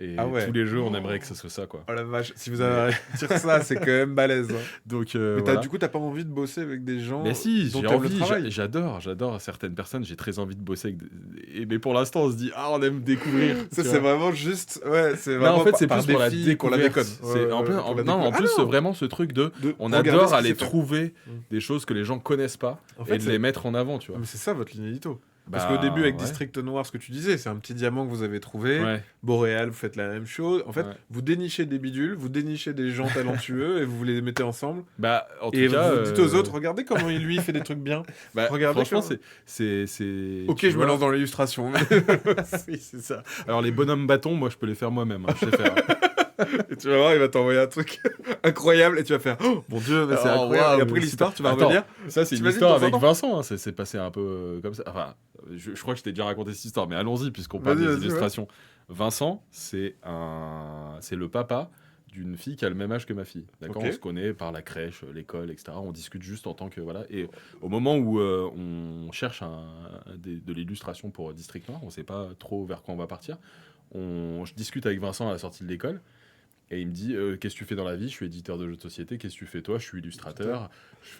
Et Ah ouais. tous les jeux, on aimerait que ce soit ça, quoi. Oh la vache, si vous avez à dire ça, c'est quand même balèze. Hein. Donc Mais voilà. du coup, t'as pas envie de bosser avec des gens Mais si, dont j'ai t'aimes le envie, travail. j'adore certaines personnes, j'ai très envie de bosser avec mais pour l'instant, on se dit, on aime découvrir. Ça, tu c'est vois. vraiment juste. Ouais, c'est Non, vraiment en fait, c'est par plus pour la défi qu'on la découverte. déconne. C'est en qu'on la non, en déconne. plus, Ah non vraiment ce truc de, on regarder adore ce qui aller s'est fait. trouver Mm. des choses que les gens connaissent pas En et fait, de c'est les mettre en avant, tu vois. mais c'est ça votre ligne édito. Parce Bah, qu'au début, avec ouais. District Noir, ce que tu disais, c'est un petit diamant que vous avez trouvé. Ouais, Boréal, vous faites la même chose. En fait, ouais. vous dénichez des bidules, vous dénichez des gens talentueux et vous les mettez ensemble. Bah, en tout Et cas, vous dites aux autres, regardez comment lui il fait des trucs bien. bah, regardez franchement, comment- c'est. Ok, tu je me vois. lance dans l'illustration. Oui, c'est ça. Alors, les bonhommes bâtons, moi, je peux les faire moi-même, hein, je sais faire. Et tu vas voir, il va t'envoyer un truc incroyable et tu vas faire oh mon dieu, mais c'est Oh, incroyable. waouh, et après c'est l'histoire, pas- tu vas Attends, revenir. Ça, c'est une T'imagines histoire dans avec un an Vincent. Hein, c'est passé un peu comme ça. Enfin, je crois que je t'ai déjà raconté cette histoire, mais allons-y, puisqu'on parle Vas-y, des vas-y, illustrations. Vincent, c'est le papa d'une fille qui a le même âge que ma fille. D'accord. Ok. On se connaît par la crèche, l'école, etc. On discute juste en tant que. Voilà. Et au moment où on cherche de l'illustration pour District Noir, on ne sait pas trop vers quoi on va partir. Je discute avec Vincent à la sortie de l'école. Et il me dit qu'est-ce que tu fais dans la vie? Je suis éditeur de jeux de société. Qu'est-ce que tu fais toi? Je suis illustrateur.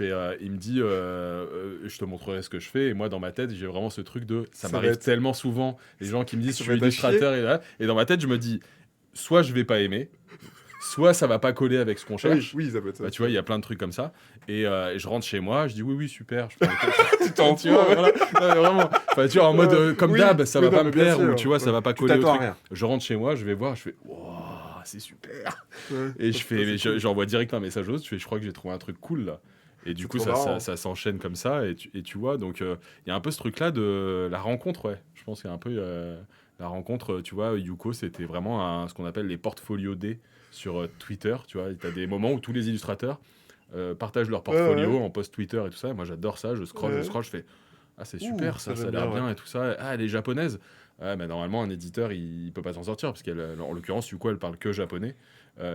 Il me dit je te montrerai ce que je fais. Et moi dans ma tête j'ai vraiment ce truc de ça Ça va m'arrive être- tellement souvent les gens qui me disent Ça je va suis être à illustrateur et dans ma tête je me dis soit je vais pas aimer, soit ça va pas coller avec ce qu'on cherche. Oui, ça peut être ça. Bah, tu vois, il y a plein de trucs comme ça. Et je rentre chez moi, je dis oui, super. Je prends le Tu t'en tu vois, voilà. Non, mais vraiment. Enfin, tu vois, en mode comme Oui, d'hab, ça oui, va non, pas mais me bien plaire sûr. ou tu vois, ça va pas Tu coller au t'attends à truc. rien. Je rentre chez moi, je vais voir, je fais waouh, c'est super. Ouais. Et je Ça, fais, c'est mais cool. j'envoie direct un message aux autres, je crois que j'ai trouvé un truc cool là. Et du C'est coup, trop marrant. ça s'enchaîne comme ça. Et tu vois, donc il y a un peu ce truc-là de la rencontre, ouais. Je pense qu'il y a un peu La rencontre, tu vois, Yuko, c'était vraiment ce qu'on appelle les portfolios D sur Twitter. Tu vois, tu as des moments où tous les illustrateurs partagent leur Ouais, portfolio ouais. en post Twitter et tout ça. Moi, j'adore ça. Ouais. Je scroll, je fais ah, c'est Ouh, super, ça ça a j'aime l'air bien, ouais. bien et tout ça. Ah, elle est japonaise. Ouais, mais normalement, un éditeur, il peut pas s'en sortir parce qu'elle, en l'occurrence, Yuko, elle parle que japonais.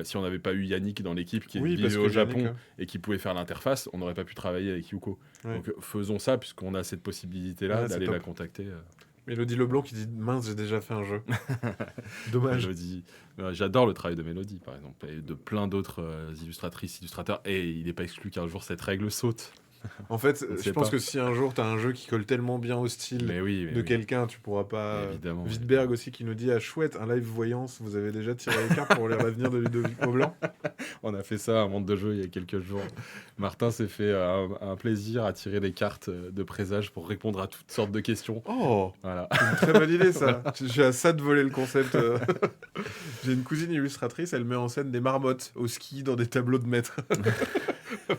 Si on n'avait pas eu Yannick dans l'équipe qui Oui, parce vivait que au Yannick, Japon et qui pouvait faire l'interface, on n'aurait pas pu travailler avec Yuko. ouais. Donc faisons ça puisqu'on a cette possibilité-là Ouais, c'est d'aller la top. contacter. Mélodie Leblanc qui dit mince, j'ai déjà fait un jeu. Dommage. Mélodie. J'adore le travail de Mélodie, par exemple, et de plein d'autres illustratrices, illustrateurs. Et il n'est pas exclu qu'un jour cette règle saute. En fait, On ne je sait pense pas. que si un jour t'as un jeu qui colle tellement bien au style Mais de oui, quelqu'un, tu pourras pas. évidemment. Wittberg aussi qui nous dit ah chouette, un live voyance, vous avez déjà tiré les cartes pour lire l'avenir de Ludovic Maublanc. On a fait ça à un monde de jeu il y a quelques jours. Martin s'est fait un plaisir à tirer les cartes de présage pour répondre à toutes sortes de questions. Oh, Voilà. c'est une très bonne idée ça. J'ai à ça de voler le concept. J'ai une cousine illustratrice, elle met en scène des marmottes au ski dans des tableaux de maître.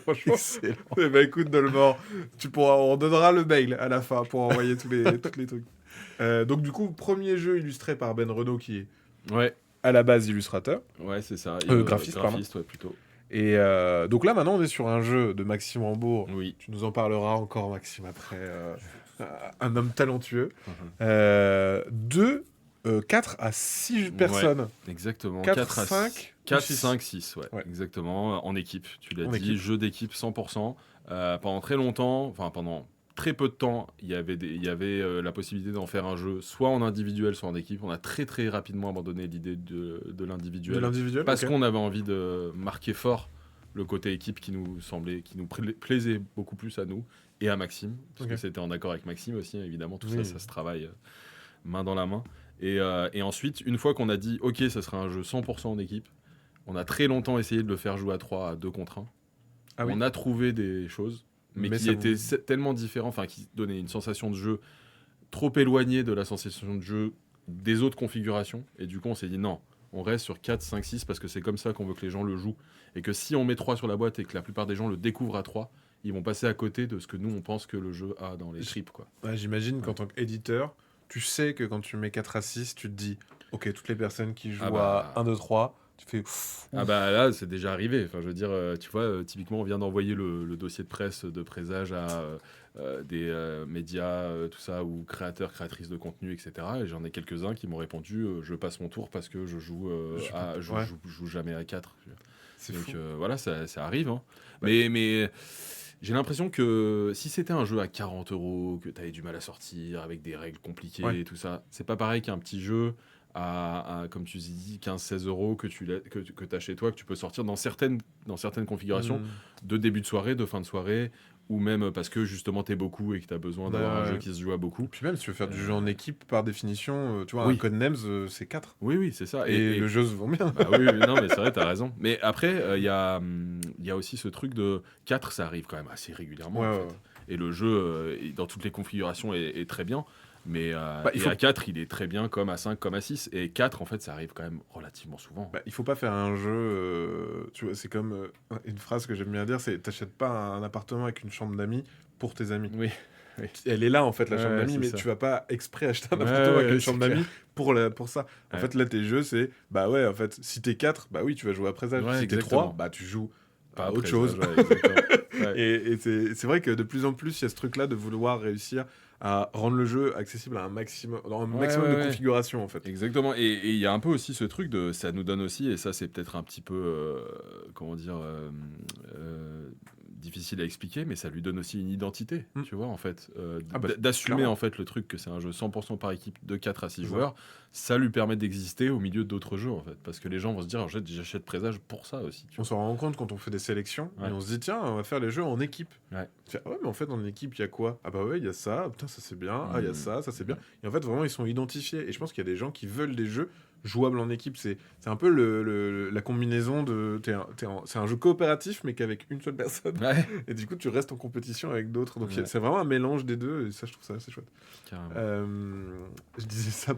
Franchement, Excellent. eh ben, écoute Dolmor, on donnera le mail à la fin pour envoyer tous les trucs. Donc du coup, premier jeu illustré par Ben Renaud qui est Ouais, à la base illustrateur. ouais, c'est ça. Graphiste, pardon. Graphiste, ouais, plutôt. Et donc là, maintenant, on est sur un jeu de Maxime Rambourg. Oui. Tu nous en parleras encore, Maxime, après. Un homme talentueux. Mhm. De 4 à 6 personnes. Exactement. 4, à 5, 4, 6. 5, 6, ouais, Ouais. exactement, en équipe. Tu l'as En dit, équipe. jeu d'équipe 100%. Pendant très longtemps, enfin pendant très peu de temps, il y avait la possibilité d'en faire un jeu soit en individuel, soit en équipe. On a très très rapidement abandonné l'idée de De l'individuel l'individuel. parce ok. qu'on avait envie de marquer fort le côté équipe qui nous plaisait beaucoup plus à nous et à Maxime, parce Ok. que c'était en accord avec Maxime aussi, évidemment, tout Oui. ça se travaille main dans la main. Et ensuite, une fois qu'on a dit ok, ça sera un jeu 100% en équipe, on a très longtemps essayé de le faire jouer à 3, à 2 contre 1. Ah oui. On a trouvé des choses, mais qui ça étaient vous- tellement différents, enfin qui donnaient une sensation de jeu trop éloignée de la sensation de jeu des autres configurations. Et du coup, on s'est dit non, on reste sur 4, 5, 6 parce que c'est comme ça qu'on veut que les gens le jouent. Et que si on met 3 sur la boîte et que la plupart des gens le découvrent à 3, ils vont passer à côté de ce que nous, on pense que le jeu a dans les tripes, quoi. Ouais, j'imagine qu'en tant qu'éditeur, tu sais que quand tu mets 4 à 6, tu te dis ok, toutes les personnes qui jouent Ah bah. à 1, 2, 3, tu fais. Ah bah là, c'est déjà arrivé. Enfin, je veux dire, tu vois, typiquement, on vient d'envoyer le dossier de presse de présage à des médias, tout ça, ou créateurs, créatrices de contenu, etc. Et j'en ai quelques-uns qui m'ont répondu, je passe mon tour parce que je joue, Ouais. je joue jamais à 4. C'est Donc fou. voilà, ça arrive. Hein. Ouais. Mais j'ai l'impression que si c'était un jeu à 40 €, que tu avais du mal à sortir, avec des règles compliquées Ouais. et tout ça, c'est pas pareil qu'un petit jeu comme tu dis, 15-16 € que tu as chez toi, que tu peux sortir dans certaines configurations Hmm. de début de soirée, de fin de soirée, ou même parce que justement tu es beaucoup et que tu as besoin d'avoir un Ouais. jeu qui se joue à beaucoup. Puis même, si tu veux faire du jeu en équipe, par définition, tu vois, un Oui. Codenames, c'est 4. Oui, c'est ça. Et le jeu se vend bien. Bah oui, non, mais c'est vrai, t'as raison. Mais après, il y a aussi ce truc de 4, ça arrive quand même assez régulièrement, Ouais, en ouais, fait. ouais. Et le jeu, dans toutes les configurations, est très bien. Mais il faut- à 4, il est très bien comme à 5, comme à 6. Et 4, en fait, ça arrive quand même relativement souvent. Il faut pas faire un jeu. Tu vois, c'est comme une phrase que j'aime bien dire c'est t'achètes pas un appartement avec une chambre d'amis pour tes amis. Oui. Elle est là, en fait, la chambre Ouais, d'amis, c'est mais ça. tu vas pas exprès acheter un Ouais, appartement avec ouais, une c'est chambre clair. d'amis pour ça. En Ouais. fait, là, tes jeux, c'est bah ouais, en fait, si t'es 4, bah oui, tu vas jouer à présage. Ouais, Si t'es exactement. 3, bah tu joues Pas à autre après, chose. ouais, exactement. Ouais. Et c'est vrai que de plus en plus, il y a ce truc-là de vouloir réussir à rendre le jeu accessible à un maximum, dans un maximum de Ouais. configurations, en fait. Exactement. Et il y a un peu aussi ce truc de. Ça nous donne aussi, et ça, c'est peut-être un petit peu. Comment dire. Difficile à expliquer, mais ça lui donne aussi une identité, Mm. tu vois, en fait. Ah bah, D'assumer, clairement. en fait, le truc que c'est un jeu 100% par équipe de 4 à 6 C'est ça. joueurs, ça lui permet d'exister au milieu d'autres jeux, en fait. Parce que les gens vont se dire, j'achète Présage pour ça aussi. Tu On vois. s'en rend compte quand on fait des sélections Ouais. et on se dit tiens on va faire les jeux en équipe. Ouais. Tu fais, ah ouais mais en fait en équipe il y a quoi? Ah bah ouais il y a ça, putain ça c'est bien, ah il y a ça c'est bien. Et en fait vraiment ils sont identifiés et je pense qu'il y a des gens qui veulent des jeux jouables en équipe. C'est un peu la combinaison de c'est un jeu coopératif mais qu'avec une seule personne Ouais, et du coup tu restes en compétition avec d'autres. Donc Ouais. c'est vraiment un mélange des deux et ça je trouve ça assez chouette. carrément. Je disais ça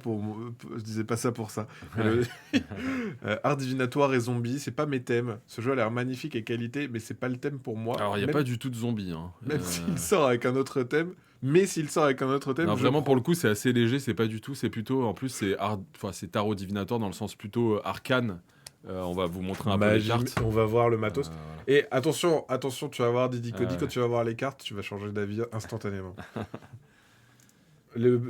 je disais pas ça pour ça. Mais Ouais. Art divinatoire et zombie, c'est pas mes thèmes. Ce jeu a l'air magnifique et qualité, mais c'est pas le thème pour moi. Alors, il n'y a Même- pas du tout de zombies. Hein. Même s'il sort avec un autre thème, Mais s'il sort avec un autre thème, Non, je vraiment, prends. pour le coup, c'est assez léger, c'est pas du tout. C'est plutôt. En plus, c'est tarot divinatoire dans le sens plutôt arcane. On va vous montrer un peu les Magie, cartes. on va voir le matos. Voilà. Et attention, tu vas voir Didi Cody, Ouais. quand tu vas voir les cartes, tu vas changer d'avis instantanément.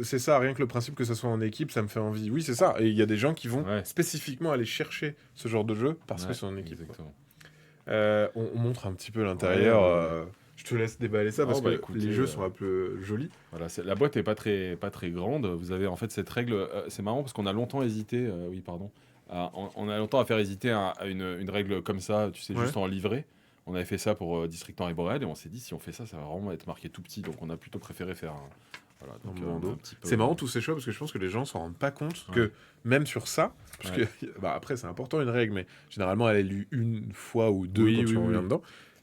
C'est ça, rien que le principe que ça soit en équipe, ça me fait envie. Oui, c'est ça. Et il y a des gens qui vont Ouais. spécifiquement aller chercher ce genre de jeu parce que Ouais, c'est en équipe. exactement. On montre un petit peu l'intérieur. Ouais. Je te laisse déballer ça Oh, parce bah, que écoutez, les jeux sont un peu jolis. Voilà, la boîte est pas très grande. Vous avez en fait cette règle. C'est marrant parce qu'on a longtemps hésité. Oui, pardon. On a longtemps à faire hésiter à une règle comme ça, tu sais, Ouais. juste en livret. On avait fait ça pour District et Boréal et on s'est dit si on fait ça, ça va vraiment être marqué tout petit. Donc on a plutôt préféré faire voilà, donc, Un bandeau. un petit peu, C'est marrant tous ces choix parce que je pense que les gens s'en rendent pas compte Ouais. que même sur ça, parce Ouais. que bah, après c'est important une règle, mais généralement elle est lue une fois ou deux Oui, quand tu oui, reviens oui. dedans.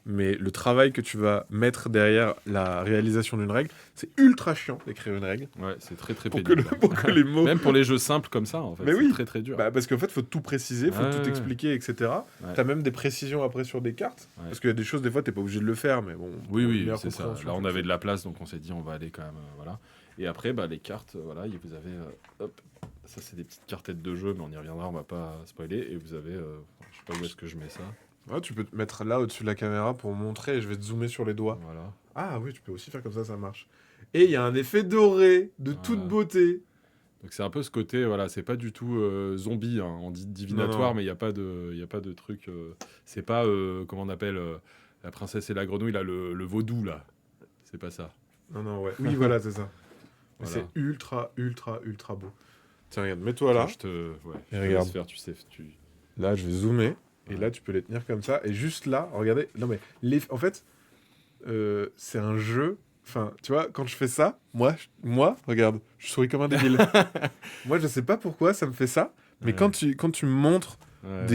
Mais le travail que tu vas mettre derrière la réalisation d'une règle, c'est ultra chiant d'écrire une règle Ouais, c'est très pour que, pénible. pour que les mots. Même pour les jeux simples comme ça, en fait, Mais c'est oui. très très dur. Bah, parce qu'en fait, faut tout préciser, faut Ouais, tout ouais. expliquer, etc. Ouais. T'as même des précisions après sur des cartes. Ouais. Parce qu'il y a des choses, des fois, t'es pas obligé de le faire, mais bon. pour Oui, une oui, meilleure c'est ça. compréhension, Là, on tu le avait fais. de la place, donc on s'est dit on va aller quand même, voilà. Et après, bah, les cartes, voilà, vous avez, hop, ça c'est des petites cartettes de jeu, mais on y reviendra, on va pas spoiler. Et vous avez, je sais pas où est-ce que je mets ça. Ouais, tu peux te mettre là au-dessus de la caméra pour montrer, et je vais te zoomer sur les doigts. Voilà. Ah oui, tu peux aussi faire comme ça marche. Et il y a un effet doré de toute Voilà. beauté. Donc c'est un peu ce côté, voilà, c'est pas du tout zombie, hein. On dit divinatoire, Non. mais il y a pas de truc. C'est pas, comment on appelle, la princesse et la grenouille, là, le vaudou, là. C'est pas ça. Non, ouais. Oui, voilà, c'est ça. Mais Voilà. c'est ultra, ultra, ultra beau. Tiens, regarde, mets-toi là. Je te, ouais, Et je te regarde. laisse faire, tu sais, Là, je vais zoomer. Et Ouais. là, tu peux les tenir comme ça. Et juste là, regardez. Non, mais en fait, c'est un jeu. Enfin, tu vois, quand je fais ça, moi, regarde, je souris comme un débile. Moi, je sais pas pourquoi ça me fait ça. Mais Ouais. quand tu me montres Ouais.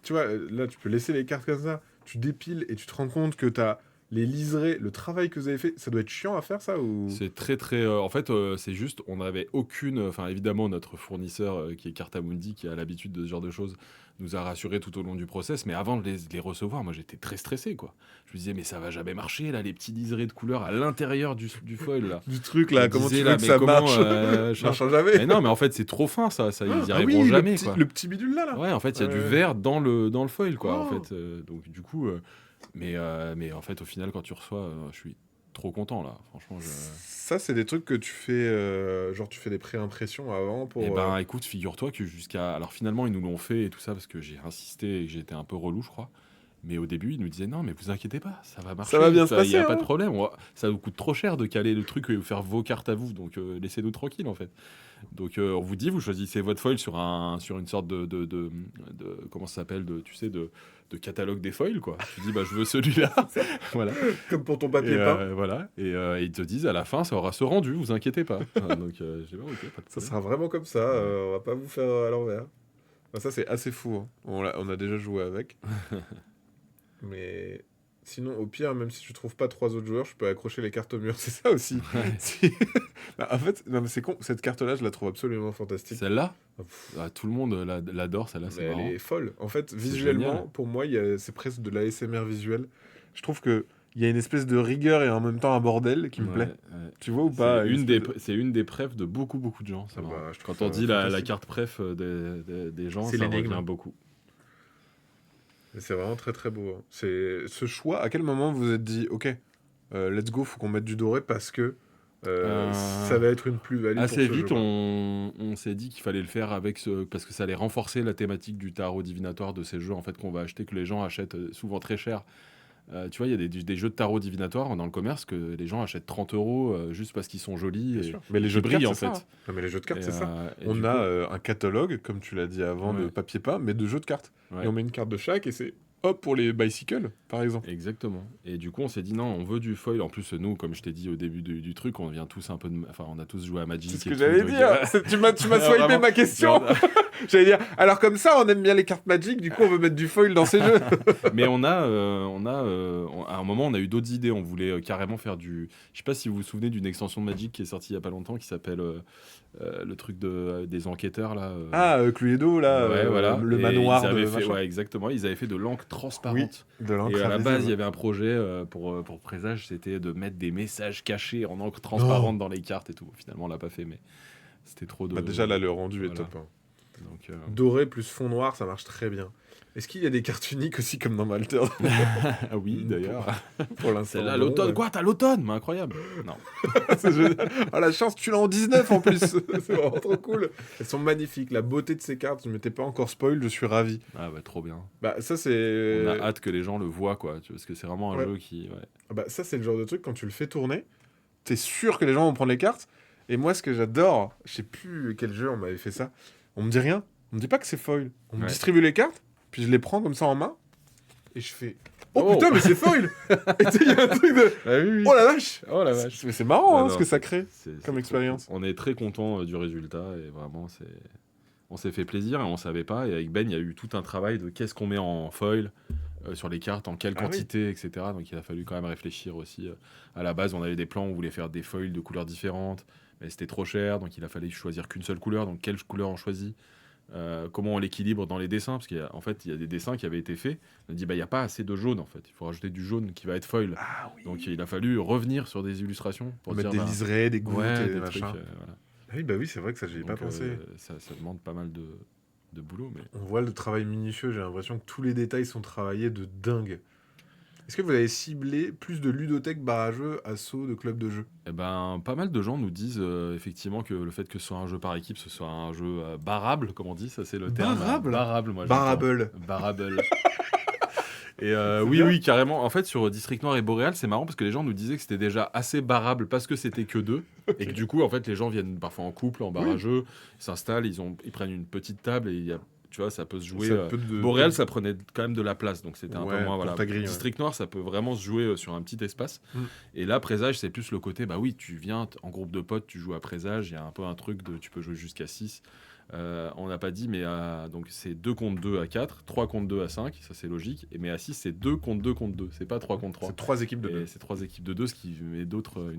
tu vois, là, tu peux laisser les cartes comme ça. Tu dépiles et tu te rends compte que t'as les liserés, le travail que vous avez fait. Ça doit être chiant à faire, ça ou... C'est très très. En fait, c'est juste, on n'avait aucune. Enfin, évidemment, notre fournisseur qui est Cartamundi, qui a l'habitude de ce genre de choses, nous a rassuré tout au long du process. Mais avant de les recevoir, moi, j'étais très stressé, quoi. Je me disais, mais ça va jamais marcher, là, les petits liserés de couleur à l'intérieur du foil, là. Du truc, là, Je me comment disais, tu là, veux que mais ça comment, marche ça Ça marchera jamais. Mais non, mais en fait, c'est trop fin, ça. Ils y Ah arriveront oui, jamais, quoi. le petit bidule là. Ouais, en fait, il y a du Ouais. verre dans le foil, quoi. En Oh. fait, donc du coup, mais en fait, au final, quand tu reçois, je suis trop content là. Franchement, Ça, c'est des trucs que tu fais, genre tu fais des pré-impressions avant pour... Eh ben, écoute, figure-toi que alors finalement, ils nous l'ont fait et tout ça parce que j'ai insisté et que j'étais un peu relou, je crois. Mais au début, ils nous disaient non, mais vous inquiétez pas, ça va marcher. Ça va bien se Il y a passer, pas hein. de problème. Ça vous coûte trop cher de caler le truc et vous faire vos cartes à vous. Donc laissez-nous tranquille en fait. Donc on vous dit, vous choisissez votre foil sur une sorte de comment ça s'appelle, tu sais, de catalogue des foils, quoi. Tu dis, bah je veux celui-là. Voilà. Comme pour ton Et, papier peint. voilà. Et ils te disent à la fin, ça aura ce rendu, vous inquiétez pas. Donc j'ai dit, ok, pas de Ça problème. sera vraiment comme ça, on va pas vous faire à l'envers. Bah, ça, c'est assez fou, hein. On a déjà joué avec. Mais sinon, au pire, même si tu trouves pas 3 autres joueurs, je peux accrocher les cartes au mur. C'est ça aussi. Bah, en fait, non, mais c'est con. Cette carte-là, je la trouve absolument fantastique. Celle-là, Ah, pff, tout le monde l'adore, celle-là, mais c'est elle marrant. est folle. En fait, C'est visuellement, génial. pour moi, c'est presque de l'ASMR visuel. Je trouve que il y a une espèce de rigueur et en même temps un bordel qui me Ouais, plaît. ouais. Tu vois ou pas? C'est une des prefs de beaucoup de gens. C'est Ah marrant. bah, je trouve Quand on ça dit la fantastique. carte pref des gens, C'est ça l'énigme. revient beaucoup. Et c'est vraiment très très beau, hein. C'est ce choix. À quel moment vous vous êtes dit, ok, let's go, faut qu'on mette du doré parce que ça va être une plus-value pour Assez ce vite, jeu, quoi. on s'est dit qu'il fallait le faire parce que ça allait renforcer la thématique du tarot divinatoire de ces jeux en fait qu'on va acheter, que les gens achètent souvent très cher. Tu vois, il y a des jeux de tarot divinatoire dans le commerce que les gens achètent 30 euros juste parce qu'ils sont jolis Bien et sûr. Mais les qui jeux de cartes, brillent, en c'est ça, fait. hein. Non, mais les jeux de cartes, Et, c'est ça. et On du a coup, un catalogue, comme tu l'as dit avant, de Ouais. papier peint, mais de jeux de cartes. ouais. Et on met une carte de chaque et c'est hop pour les bicycles, par exemple. Exactement. Et du coup, on s'est dit non, on veut du foil. En plus, nous, comme je t'ai dit au début du truc, on vient tous un peu enfin, on a tous joué à Magic. C'est ce et que tout, j'allais donc, dire. Tu m'as swipé Vraiment. ma question. J'allais dire, alors comme ça, on aime bien les cartes Magic, du coup, on veut mettre du foil dans ces jeux. Mais à un moment, on a eu d'autres idées. On voulait carrément faire du. Je sais pas si vous vous souvenez d'une extension de Magic qui est sortie il y a pas longtemps, qui s'appelle le truc des enquêteurs là. Ah, Cluedo, là, Ouais, voilà. le Et manoir ils avaient de fait, machin. ouais, exactement. Ils avaient fait de l'encre transparente. de Et l'encre à la invisible. base, il y avait un projet pour Présage, c'était de mettre des messages cachés en encre transparente dans les cartes et tout. Finalement, on l'a pas fait, mais c'était trop de. Bah déjà là, le rendu est Voilà. top. Hein. Donc, Doré plus fond noir, ça marche très bien. Est-ce qu'il y a des cartes uniques aussi comme dans Malter ah oui, d'ailleurs. pour l'instant? Celle-là, non, l'automne. ouais. Quoi, t'as l'automne? Mais incroyable. Non. C'est génial. Ah la chance, tu l'as en 19 en plus. C'est vraiment trop cool. Elles sont magnifiques. La beauté de ces cartes, je ne m'étais pas encore spoil, je suis ravi. Ah bah trop bien. Bah ça c'est. On a hâte que les gens le voient, quoi. Parce que c'est vraiment un Ouais. jeu qui. Ouais. Ah bah ça c'est le genre de truc quand tu le fais tourner, t'es sûr que les gens vont prendre les cartes. Et moi ce que j'adore, je sais plus quel jeu on m'avait fait ça. On me dit rien. On me dit pas que c'est foil. On me Ouais. distribue les cartes, puis je les prends comme ça en main et je fais. Oh, Oh. putain mais c'est foil. Et tu sais il y a un truc de. Ah oui, oui. Oh la vache. Oh la vache. Mais c'est marrant Ah hein, non, ce que ça c'est- crée. c'est comme trop expérience. cool. On est très content du résultat et vraiment on s'est fait plaisir et on savait pas. Et avec Ben, il y a eu tout un travail de qu'est-ce qu'on met en foil sur les cartes, en quelle Ah oui. quantité, etc. Donc il a fallu quand même réfléchir aussi. À la base, on avait des plans où on voulait faire des foils de couleurs différentes, mais c'était trop cher, donc il a fallu choisir qu'une seule couleur. Donc quelle couleur on choisit? Comment on l'équilibre dans les dessins, parce qu'en fait il y a des dessins qui avaient été faits. On a dit bah il y a pas assez de jaune en fait, il faut rajouter du jaune qui va être foil. Ah oui. Donc il a fallu revenir sur des illustrations pour Mettre dire des bah, liserés, des gouttes ouais, et des des trucs, machins. voilà. Ah oui bah oui c'est vrai que ça j'y ai pas Donc, pensé. ça demande pas mal de boulot, mais On voit le travail minutieux, j'ai l'impression que tous les détails sont travaillés de dingue. Est-ce que vous avez ciblé plus de ludothèques barrageux, assos, de clubs de jeux? eh ben, pas mal de gens nous disent effectivement que le fait que ce soit un jeu par équipe, ce soit un jeu barrable, comme on dit, ça c'est le terme. Barrable Barrable, moi j'entends. Barrable. Barrable. Et oui, bien. oui, carrément. En fait, sur District Noir et Boréal, c'est marrant parce que les gens nous disaient que c'était déjà assez barrable parce que c'était que deux. Et que du coup, en fait, les gens viennent parfois en couple, en barrageux, ils s'installent, ils prennent une petite table et il y a, tu vois, ça peut se jouer. Ça peut de- Boréal, ça prenait quand même de la place, donc c'était un Ouais, peu moins. pour Voilà. ta grille, ouais. District Noir, ça peut vraiment se jouer sur un petit espace. Mm. Et là, Présage, c'est plus le côté, bah oui, tu viens en groupe de potes, tu joues à Présage, il y a un peu un truc de tu peux jouer jusqu'à 6. On n'a pas dit, mais donc c'est 2 contre 2 à 4, 3 contre 2 à 5, ça c'est logique. Mais à 6, c'est 2 contre 2 contre 2, c'est pas 3 contre 3. C'est 3 équipes de Et deux. c'est 3 équipes de 2, ce qui met une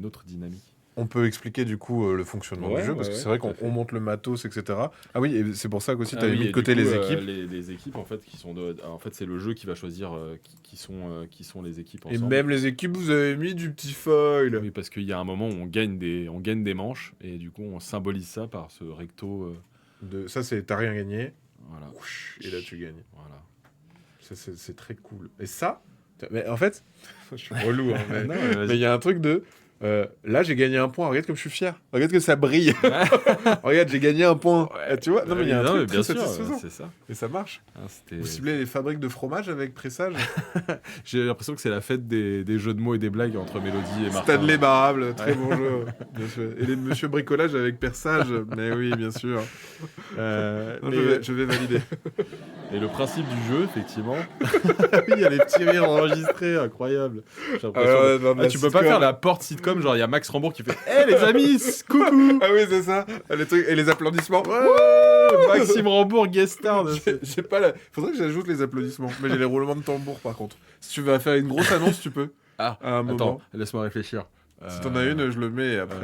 autre dynamique. On peut expliquer du coup le fonctionnement Ouais, du jeu, parce ouais, que c'est ouais, vrai tout à qu'on fait. on monte le matos, etc. Ah oui, et c'est pour ça qu'aussi tu Ah avais oui, mis et de côté du coup, les équipes. les équipes en fait qui sont en fait c'est le jeu qui va choisir qui sont les équipes Et ensemble. même les équipes, vous avez mis du petit foil. Oui, parce qu'il y a un moment où on gagne des manches et du coup on symbolise ça par ce recto. Ça, c'est t'as rien gagné. Voilà. Et là, tu gagnes. Voilà. Ça, c'est très cool. Et ça, mais en fait, je suis relou, hein, mais Non, mais vas-y. mais il y a un truc de. Là, j'ai gagné un point. Regarde comme je suis fier. Regarde que ça brille. Regarde, j'ai gagné un point. Ouais. Tu vois? Non, mais il y a un Non, truc mais très bien sûr, satisfaisant. c'est ça. Et ça marche. Hein, c'était- Vous ciblez les fabriques de fromage avec Pressage. J'ai l'impression que c'est la fête des jeux de mots et des blagues entre Mélodie et Martin. Stanley Barrable, très bon jeu. Bien sûr. Et les Monsieur Bricolage avec Persage. Mais oui, bien sûr. Non, Mais- je vais valider. Et le principe du jeu, effectivement. Oui, il y a les petits rires enregistrés, incroyable. J'ai l'impression de- tu peux pas faire la porte sitcom, genre il y a Max Rambourg qui fait hé les amis, coucou. Ah oui, c'est ça. Les trucs et les applaudissements. Maxime Rambourg, guest star. J'ai pas la... Faudrait que j'ajoute les applaudissements. Mais j'ai les roulements de tambour par contre. Si tu veux faire une grosse annonce, tu peux. Ah, À un attends, moment. laisse-moi réfléchir. Si t'en as une, je le mets et après.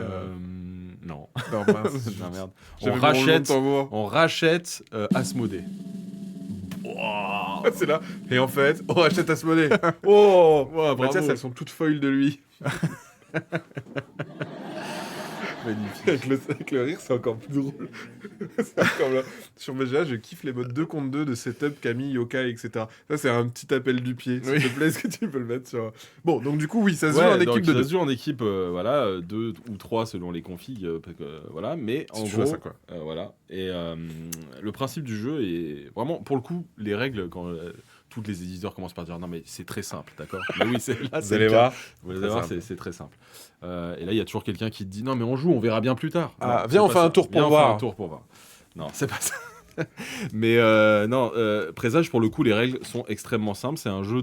Non. Non, mince. Non, merde. J'avais On mon roulement de rachète, tambour. on rachète Asmodée. C'est là. Et en fait, on rachète Asmodée. Oh Ouais, bravo. Mathias, elles sont toutes foil de lui. Magnifique. Avec le rire, c'est encore plus drôle. C'est encore là. Sur BGA, je kiffe les modes 2 contre 2 de setup, Camille, Yokai, etc. Ça, c'est un petit appel du pied. S'il Oui. te plaît, est-ce que tu peux le mettre sur. Bon, donc du coup, oui, ça se joue Ouais, en donc équipe de ça 2. se joue en équipe, voilà, 2 ou 3 selon les configs, voilà, mais Si en tu joues à gros, ça, quoi. voilà. Et le principe du jeu est vraiment, pour le coup, les règles, quand tous les éditeurs commencent par dire non mais c'est très simple, d'accord. Mais oui, là, Vous c'est allez le cas. voir. Vous allez Très voir, simple. c'est très simple. Et là, il y a toujours quelqu'un qui te dit non mais on joue, on verra bien plus tard. Ah, Non, viens, c'est on pas fait ça. un tour pour Viens, on fait voir. un tour pour voir. Non, c'est pas ça. Mais non, Présage, pour le coup, les règles sont extrêmement simples. C'est un jeu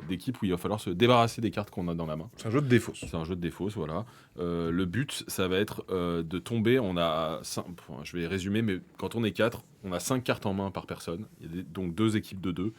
d'équipe où il va falloir se débarrasser des cartes qu'on a dans la main. C'est un jeu de défausse. C'est un jeu de défausse, voilà. Le but, ça va être de tomber. On a je vais résumer, mais quand on est 4, on a 5 cartes en main par personne. Il y a donc 2 équipes de 2.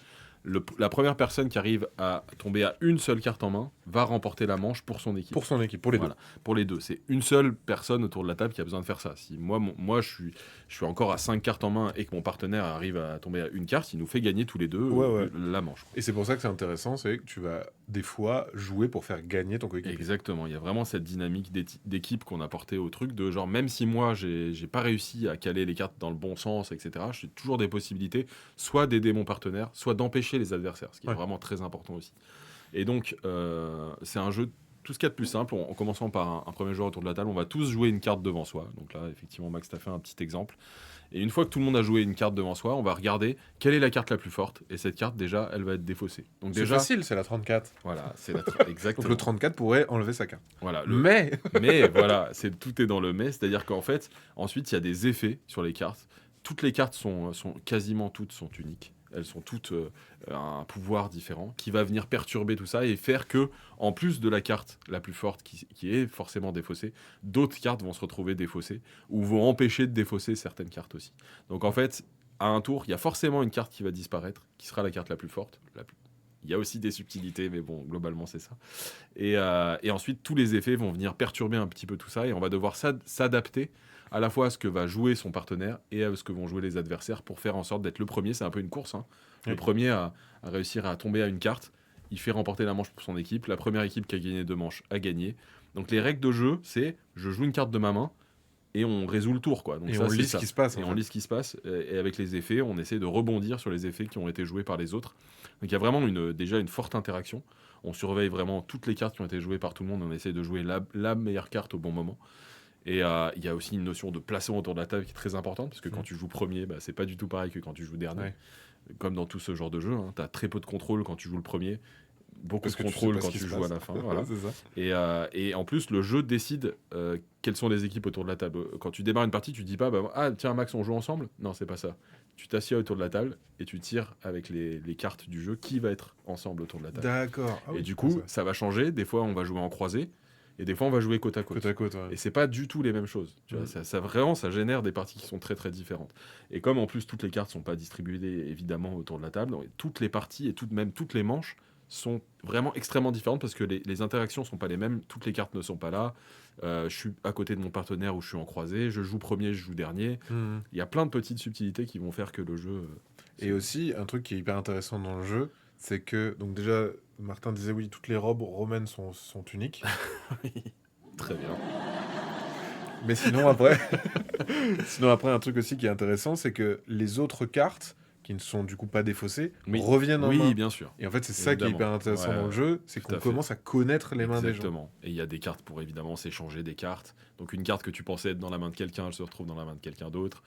La première personne qui arrive à tomber à une seule carte en main va remporter la manche pour son équipe. Pour son équipe, pour les deux. Voilà, pour les deux. C'est une seule personne autour de la table qui a besoin de faire ça. Si moi je suis encore à 5 cartes en main et que mon partenaire arrive à tomber à une carte, il nous fait gagner tous les deux la manche. Quoi. Et c'est pour ça que c'est intéressant, c'est que tu vas des fois jouer pour faire gagner ton coéquipier. Exactement, il y a vraiment cette dynamique d'équipe qu'on a portée au truc, de genre même si moi j'ai pas réussi à caler les cartes dans le bon sens, etc., j'ai toujours des possibilités, soit d'aider mon partenaire, soit d'empêcher les adversaires, ce qui est vraiment très important aussi. Et donc, c'est un jeu, tout ce qu'il y a de plus simple, en commençant par un premier joueur autour de la table, on va tous jouer une carte devant soi. Donc là, effectivement, Max t'a fait un petit exemple. Et une fois que tout le monde a joué une carte devant soi, on va regarder quelle est la carte la plus forte. Et cette carte, déjà, elle va être défaussée. Donc c'est déjà, facile, c'est la 34. voilà, c'est exactement. Donc le 34 pourrait enlever sa carte. Voilà, Mais mais voilà, tout est dans le mais, c'est-à-dire qu'en fait, ensuite, il y a des effets sur les cartes. Toutes les cartes sont quasiment toutes sont uniques. Elles sont toutes un pouvoir différent qui va venir perturber tout ça et faire que, en plus de la carte la plus forte qui est forcément défaussée, d'autres cartes vont se retrouver défaussées ou vont empêcher de défausser certaines cartes aussi. Donc en fait, à un tour, il y a forcément une carte qui va disparaître, qui sera la carte la plus forte. Il y a aussi des subtilités, mais bon, globalement, c'est ça. Et ensuite, tous les effets vont venir perturber un petit peu tout ça et on va devoir s'adapter à la fois à ce que va jouer son partenaire et à ce que vont jouer les adversaires pour faire en sorte d'être le premier. C'est un peu une course. Hein. Oui. Le premier à réussir à tomber à une carte, il fait remporter la manche pour son équipe. La première équipe qui a gagné 2 manches a gagné. Donc les règles de jeu, c'est je joue une carte de ma main et on résout le tour. Quoi. Donc, et ça, on lit ce qui se passe. Et on lit ce qui se passe. Et avec les effets, on essaie de rebondir sur les effets qui ont été joués par les autres. Donc il y a vraiment déjà une forte interaction. On surveille vraiment toutes les cartes qui ont été jouées par tout le monde. On essaie de jouer la meilleure carte au bon moment. Et il y a aussi une notion de placement autour de la table qui est très importante, parce que quand tu joues premier, c'est pas du tout pareil que quand tu joues dernier. Ouais. Comme dans tout ce genre de jeu, hein, tu as très peu de contrôle quand tu joues le premier, beaucoup de contrôle quand tu joues à la fin. Voilà. C'est ça. Et en plus, le jeu décide quelles sont les équipes autour de la table. Quand tu démarres une partie, tu dis pas ah tiens Max, on joue ensemble. Non, c'est pas ça. Tu t'assieds autour de la table et tu tires avec les cartes du jeu qui va être ensemble autour de la table. D'accord. Et du coup, ça va changer. Des fois, on va jouer en croisée. Et des fois, on va jouer côte à côte. Ouais. Et c'est pas du tout les mêmes choses. Tu vois, ça génère des parties qui sont très très différentes. Et comme en plus toutes les cartes sont pas distribuées évidemment autour de la table, toutes les parties et toutes les manches sont vraiment extrêmement différentes parce que les interactions sont pas les mêmes. Toutes les cartes ne sont pas là. Je suis à côté de mon partenaire ou je suis en croisée. Je joue premier, je joue dernier. Il y a plein de petites subtilités qui vont faire que le jeu. Et aussi un truc qui est hyper intéressant dans le jeu, c'est que donc déjà Martin disait oui, toutes les robes romaines sont uniques. Oui, très bien. Mais sinon après, un truc aussi qui est intéressant, c'est que les autres cartes qui ne sont du coup pas défaussées reviennent en main. Oui, bien sûr. Et en fait, c'est ça qui est hyper intéressant dans le jeu, c'est qu'on commence à connaître les mains des gens. Exactement. Et il y a des cartes pour évidemment s'échanger des cartes. Donc une carte que tu pensais être dans la main de quelqu'un, elle se retrouve dans la main de quelqu'un d'autre.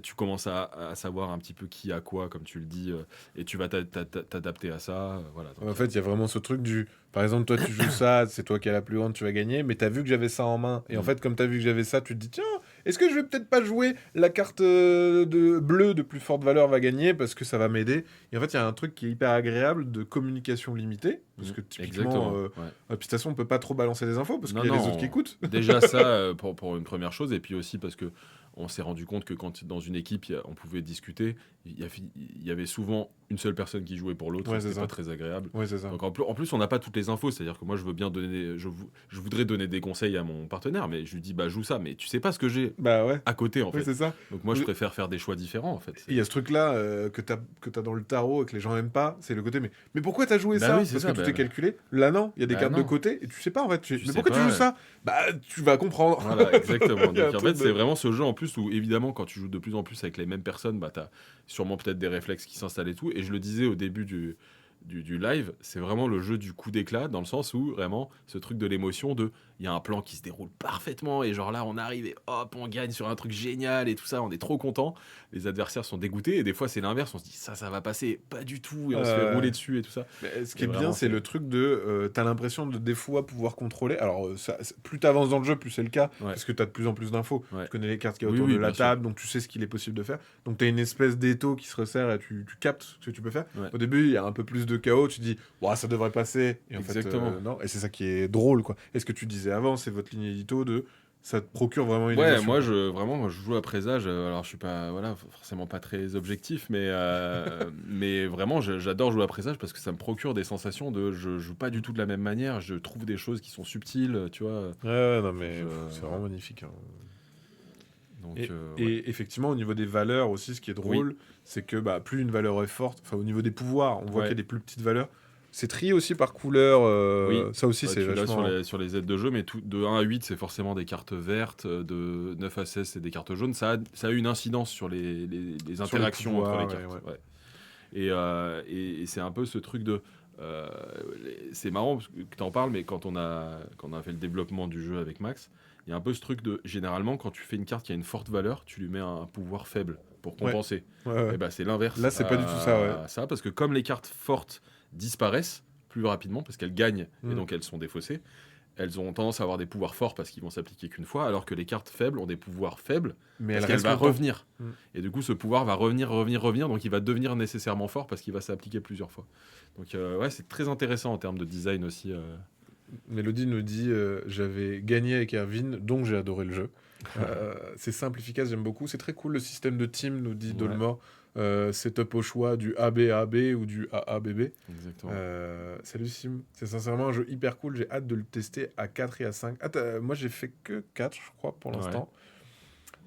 Tu commences à savoir un petit peu qui a quoi, comme tu le dis, et tu vas t'adapter à ça. Voilà. Donc, en fait, il y a vraiment ce truc du... Par exemple, toi, tu joues ça, c'est toi qui as la plus grande, tu vas gagner, mais t'as vu que j'avais ça en main. Et en fait, comme t'as vu que j'avais ça, tu te dis, tiens, est-ce que je vais peut-être pas jouer la carte bleue de plus forte valeur va gagner parce que ça va m'aider. Et en fait, il y a un truc qui est hyper agréable de communication limitée, parce que typiquement, puis de toute façon, on peut pas trop balancer des infos, parce qu'il y a les autres qui écoutent. Déjà ça, pour une première chose, et puis aussi parce que on s'est rendu compte que quand dans une équipe, on pouvait discuter, il y avait souvent une seule personne qui jouait pour l'autre, c'était pas très agréable. Ouais, c'est ça. Donc en plus, on n'a pas toutes les infos, c'est-à-dire que moi, je veux bien je voudrais donner des conseils à mon partenaire, mais je lui dis, joue ça, mais tu sais pas ce que j'ai à côté, en fait. C'est ça. Donc moi, je préfère faire des choix différents, en fait. Il y a ce truc-là que t'as dans le tarot et que les gens aiment pas, c'est le côté, mais pourquoi t'as joué ça? Parce que tout est calculé. Là, non, il y a des cartes de côté, et tu sais pas, en fait. Mais pourquoi tu joues ça? Tu vas comprendre. Voilà, exactement. Donc en fait, c'est vraiment ce jeu en plus où, évidemment, quand tu joues de plus en plus avec les mêmes personnes, t'as sûrement peut-être des réflexes qui s'installent et tout. Et je le disais au début du live, c'est vraiment le jeu du coup d'éclat, dans le sens où vraiment ce truc de l'émotion il y a un plan qui se déroule parfaitement et genre là on arrive et hop on gagne sur un truc génial et tout ça, on est trop content. Les adversaires sont dégoûtés et des fois c'est l'inverse, on se dit ça va passer pas du tout et on se fait rouler dessus et tout ça. Mais ce qui est bien, c'est le truc de t'as l'impression de des fois pouvoir contrôler. Alors plus t'avances dans le jeu, plus c'est le cas, parce que t'as de plus en plus d'infos. Tu connais les cartes qu'il y a autour de la table, donc tu sais ce qu'il est possible de faire. Donc t'as une espèce d'étau qui se resserre et tu captes ce que tu peux faire. Au début il y a un peu plus de chaos, tu dis ça devrait passer, et en fait non, et c'est ça qui est drôle, quoi. Et ce que tu disais avant, c'est votre ligne édito de ça te procure vraiment une Ouais, émotion, moi quoi. moi, je joue à présage. Alors, je suis pas, voilà, forcément pas très objectif, mais vraiment, j'adore jouer à présage parce que ça me procure des sensations de, je joue pas du Mm. tout de la même manière. Je trouve des choses qui sont subtiles, tu vois. Ouais, ouais, non, Je, mais c'est vraiment magnifique, hein. donc, ouais. Et effectivement, au niveau des valeurs aussi, ce qui est Oui, drôle, c'est que bah, plus une valeur est forte, enfin au niveau des pouvoirs, on voit qu'il y a ouais. des plus petites valeurs. C'est trié aussi par couleur, Oui, ça aussi bah, c'est tu l'as vachement. sur les aides de jeu, mais de 1 à 8, c'est forcément des cartes vertes, de 9 à 16, c'est des cartes jaunes. Ça a une incidence sur les Sur les interactions entre les pouvoirs, cartes. ouais. Ouais. Et c'est un peu ce truc de. euh, c'est marrant parce que tu en parles, mais quand on a fait le développement du jeu avec Max, il y a un peu ce truc de. Généralement, quand tu fais une carte qui a une forte valeur, tu lui mets un pouvoir faible pour Ouais, compenser. ouais, Et ouais. bah, c'est l'inverse Là, c'est pas du tout ça, ouais. à ça, parce que comme les cartes fortes disparaissent plus rapidement, parce qu'elles gagnent et Mm. donc elles sont défaussées, elles ont tendance à avoir des pouvoirs forts parce qu'ils vont s'appliquer qu'une fois, alors que les cartes faibles ont des pouvoirs faibles Mais elle parce qu'elle reste va longtemps. revenir. Mm. Et du coup, ce pouvoir va revenir, revenir, revenir, donc il va devenir nécessairement fort parce qu'il va s'appliquer plusieurs fois. Donc ouais, c'est très intéressant en termes de design aussi. Mélodie nous dit j'avais gagné avec Erwin, donc j'ai adoré le jeu. C'est simple, efficace, j'aime beaucoup. C'est très cool le système de team, nous dit Ouais, Dolmor. Setup au choix du ABAB ou du AABB. exactement. Salut Sim, c'est sincèrement un jeu hyper cool, j'ai hâte de le tester à 4 et à 5. Ah, moi j'ai fait que 4 je crois pour Ouais, l'instant.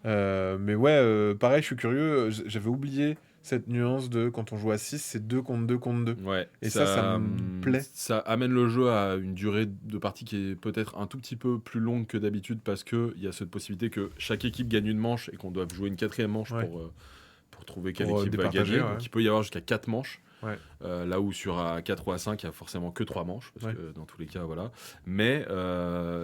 Mais ouais, pareil, je suis curieux, j'avais oublié cette nuance de quand on joue à 6 c'est 2 contre 2 contre 2. ouais. Et ça me plaît. Ça amène le jeu à une durée de partie qui est peut-être un tout petit peu plus longue que d'habitude parce qu'il y a cette possibilité que chaque équipe gagne une manche et qu'on doive jouer une quatrième manche Ouais, pour trouver quelle pour équipe va départager, gagner. ouais. Donc il peut y avoir jusqu'à 4 manches. Ouais, Là où sur à 4 ou à 5, il y a forcément que 3 manches, parce ouais. que dans tous les cas, voilà. Mais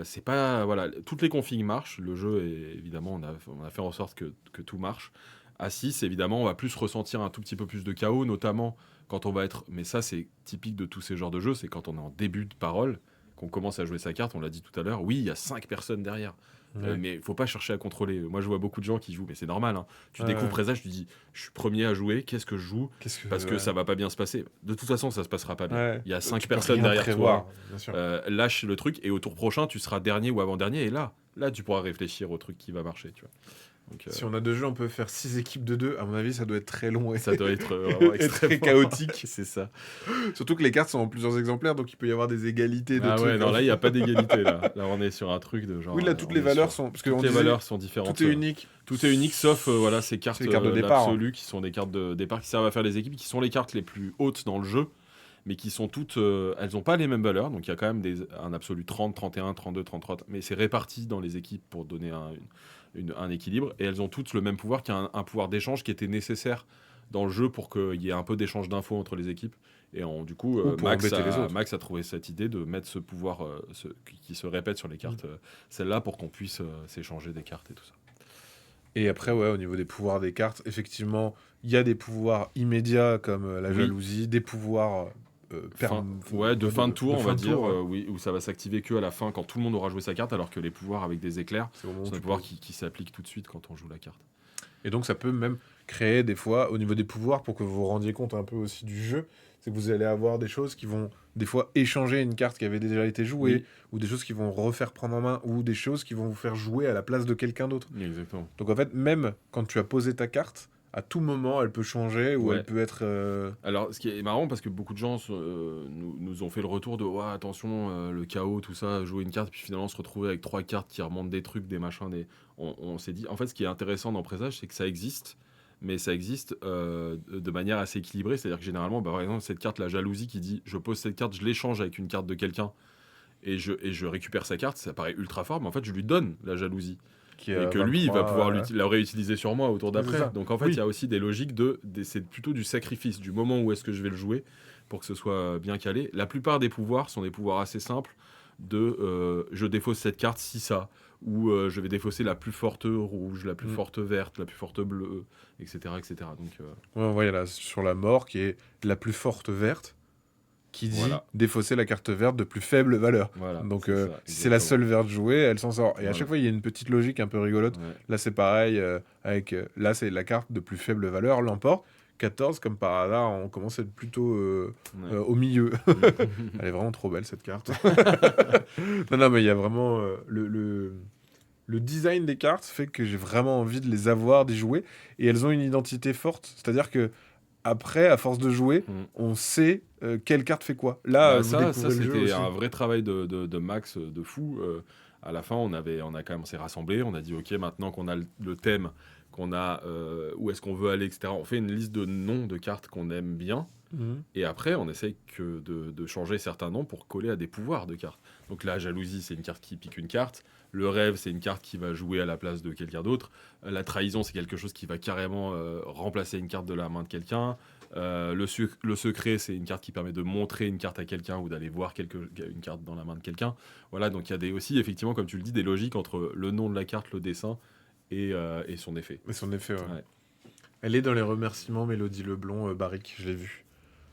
c'est pas. Voilà, toutes les configs marchent. Le jeu, est, évidemment, on a fait en sorte que tout marche. À 6, évidemment, on va plus ressentir un tout petit peu plus de chaos, notamment quand on va être. Mais ça, c'est typique de tous ces genres de jeux, c'est quand on est en début de parole, qu'on commence à jouer sa carte, on l'a dit tout à l'heure. Oui, il y a 5 personnes derrière. Ouais. Mais il faut pas chercher à contrôler. Moi, je vois beaucoup de gens qui jouent, mais c'est normal, hein. Tu Ouais, découvres ouais. présage, tu dis, je suis premier à jouer, qu'est-ce que je joue? Qu'est-ce que. Parce que Ouais. ça va pas bien se passer. De toute façon, ça se passera pas bien. Ouais. Il y a 5 Tu peux personnes rien derrière toi. prévoir, bien sûr. Lâche le truc et au tour prochain, tu seras dernier ou avant-dernier. Et là, tu pourras réfléchir au truc qui va marcher. Tu vois. Donc, Si on a 2 jeux, on peut faire 6 équipes de 2. À mon avis, ça doit être très long et, ça doit être vraiment et très extrêmement chaotique. c'est ça. Surtout que les cartes sont en plusieurs exemplaires, donc il peut y avoir des égalités de Ah ouais, trucs, non, hein. là, il n'y a pas d'égalité. Là, on est sur un truc de genre. Oui, là, toutes On les est valeurs sur. sont. Parce Toutes qu'on les disait, valeurs sont différentes. tout est unique. Tout est unique sauf voilà, ces cartes les cartes de départ, hein. d'absolu qui sont des cartes de départ qui servent à faire les équipes, qui sont les cartes les plus hautes dans le jeu, mais qui sont toutes. Elles n'ont pas les mêmes valeurs, donc il y a quand même un absolu 30, 31, 32, 33, mais c'est réparti dans les équipes pour donner un équilibre, et elles ont toutes le même pouvoir, qui est un pouvoir d'échange qui était nécessaire dans le jeu pour qu'il y ait un peu d'échange d'infos entre les équipes. Et du coup, Ou pour embêter les autres. Max a trouvé cette idée de mettre ce pouvoir qui se répète sur les cartes, celle-là, pour qu'on puisse s'échanger des cartes et tout ça. Et après, ouais, au niveau des pouvoirs des cartes, effectivement, il y a des pouvoirs immédiats comme la Oui. jalousie, des pouvoirs. De fin de tour, on fin va de dire, tour, ouais. oui, où ça va s'activer que à la fin quand tout le monde aura joué sa carte, alors que les pouvoirs avec des éclairs C'est au moment où sont des tu pouvoirs peux- qui s'appliquent tout de suite quand on joue la carte. Et donc, ça peut même créer des fois, au niveau des pouvoirs, pour que vous vous rendiez compte un peu aussi du jeu, c'est que vous allez avoir des choses qui vont des fois échanger une carte qui avait déjà été jouée, Oui. ou des choses qui vont refaire prendre en main, ou des choses qui vont vous faire jouer à la place de quelqu'un d'autre. Exactement. Donc en fait, même quand tu as posé ta carte, à tout moment, elle peut changer, ou Ouais. elle peut être... Alors, ce qui est marrant, parce que beaucoup de gens nous ont fait le retour de ouah, attention, le chaos, tout ça, jouer une carte, puis finalement se retrouver avec 3 cartes qui remontent des trucs, des machins. On s'est dit, en fait, ce qui est intéressant dans Présage, c'est que ça existe, mais ça existe de manière assez équilibrée. C'est-à-dire que généralement, par exemple, cette carte, la jalousie, qui dit je pose cette carte, je l'échange avec une carte de quelqu'un, et je récupère sa carte, ça paraît ultra fort, mais en fait, je lui donne la jalousie. qui Et a que lui, il va 23, pouvoir la réutiliser sur moi au tour Oui, c'est d'après. ça. Donc en fait, Oui. il y a aussi des logiques c'est plutôt du sacrifice, du moment où est-ce que je vais le jouer pour que ce soit bien calé. La plupart des pouvoirs sont des pouvoirs assez simples je défausse cette carte si ça, ou je vais défausser la plus forte rouge, la plus forte verte, la plus forte bleue, etc. etc. Donc Ouais, on voit là, sur la mort, qui est la plus forte verte, qui dit Voilà. défausser la carte verte de plus faible valeur. voilà. Donc c'est ça, si c'est la exactement. seule verte jouée, elle s'en sort. Et à Voilà. chaque fois, il y a une petite logique un peu rigolote. Ouais. Là, c'est pareil, avec là, c'est la carte de plus faible valeur l'emporte. 14, comme par hasard, on commence à être plutôt Ouais. au milieu. Elle est vraiment trop belle, cette carte. Non, non, mais il y a vraiment le design des cartes fait que j'ai vraiment envie de les avoir, d'y jouer, et elles ont une identité forte. C'est-à-dire que après, à force de jouer, Mm. on sait quelle carte fait quoi. Là, Bah, vous ça découvrez le jeu c'était aussi. un vrai travail de Max, de fou. À la fin, on a quand même s'est rassemblés. On a dit, OK, maintenant qu'on a le thème, qu'on a où est-ce qu'on veut aller, etc., on fait une liste de noms de cartes qu'on aime bien. Mhm. Et après, on essaye de changer certains noms pour coller à des pouvoirs de cartes. Donc la jalousie, c'est une carte qui pique une carte. Le rêve, c'est une carte qui va jouer à la place de quelqu'un d'autre. La trahison, c'est quelque chose qui va carrément remplacer une carte de la main de quelqu'un. Le secret, c'est une carte qui permet de montrer une carte à quelqu'un ou d'aller voir une carte dans la main de quelqu'un. Voilà, donc il y a aussi, effectivement, comme tu le dis, des logiques entre le nom de la carte, le dessin et son effet. Mais son effet, ouais. Ouais. Elle est dans les remerciements, Mélodie Leblond, Barrique, je l'ai vu.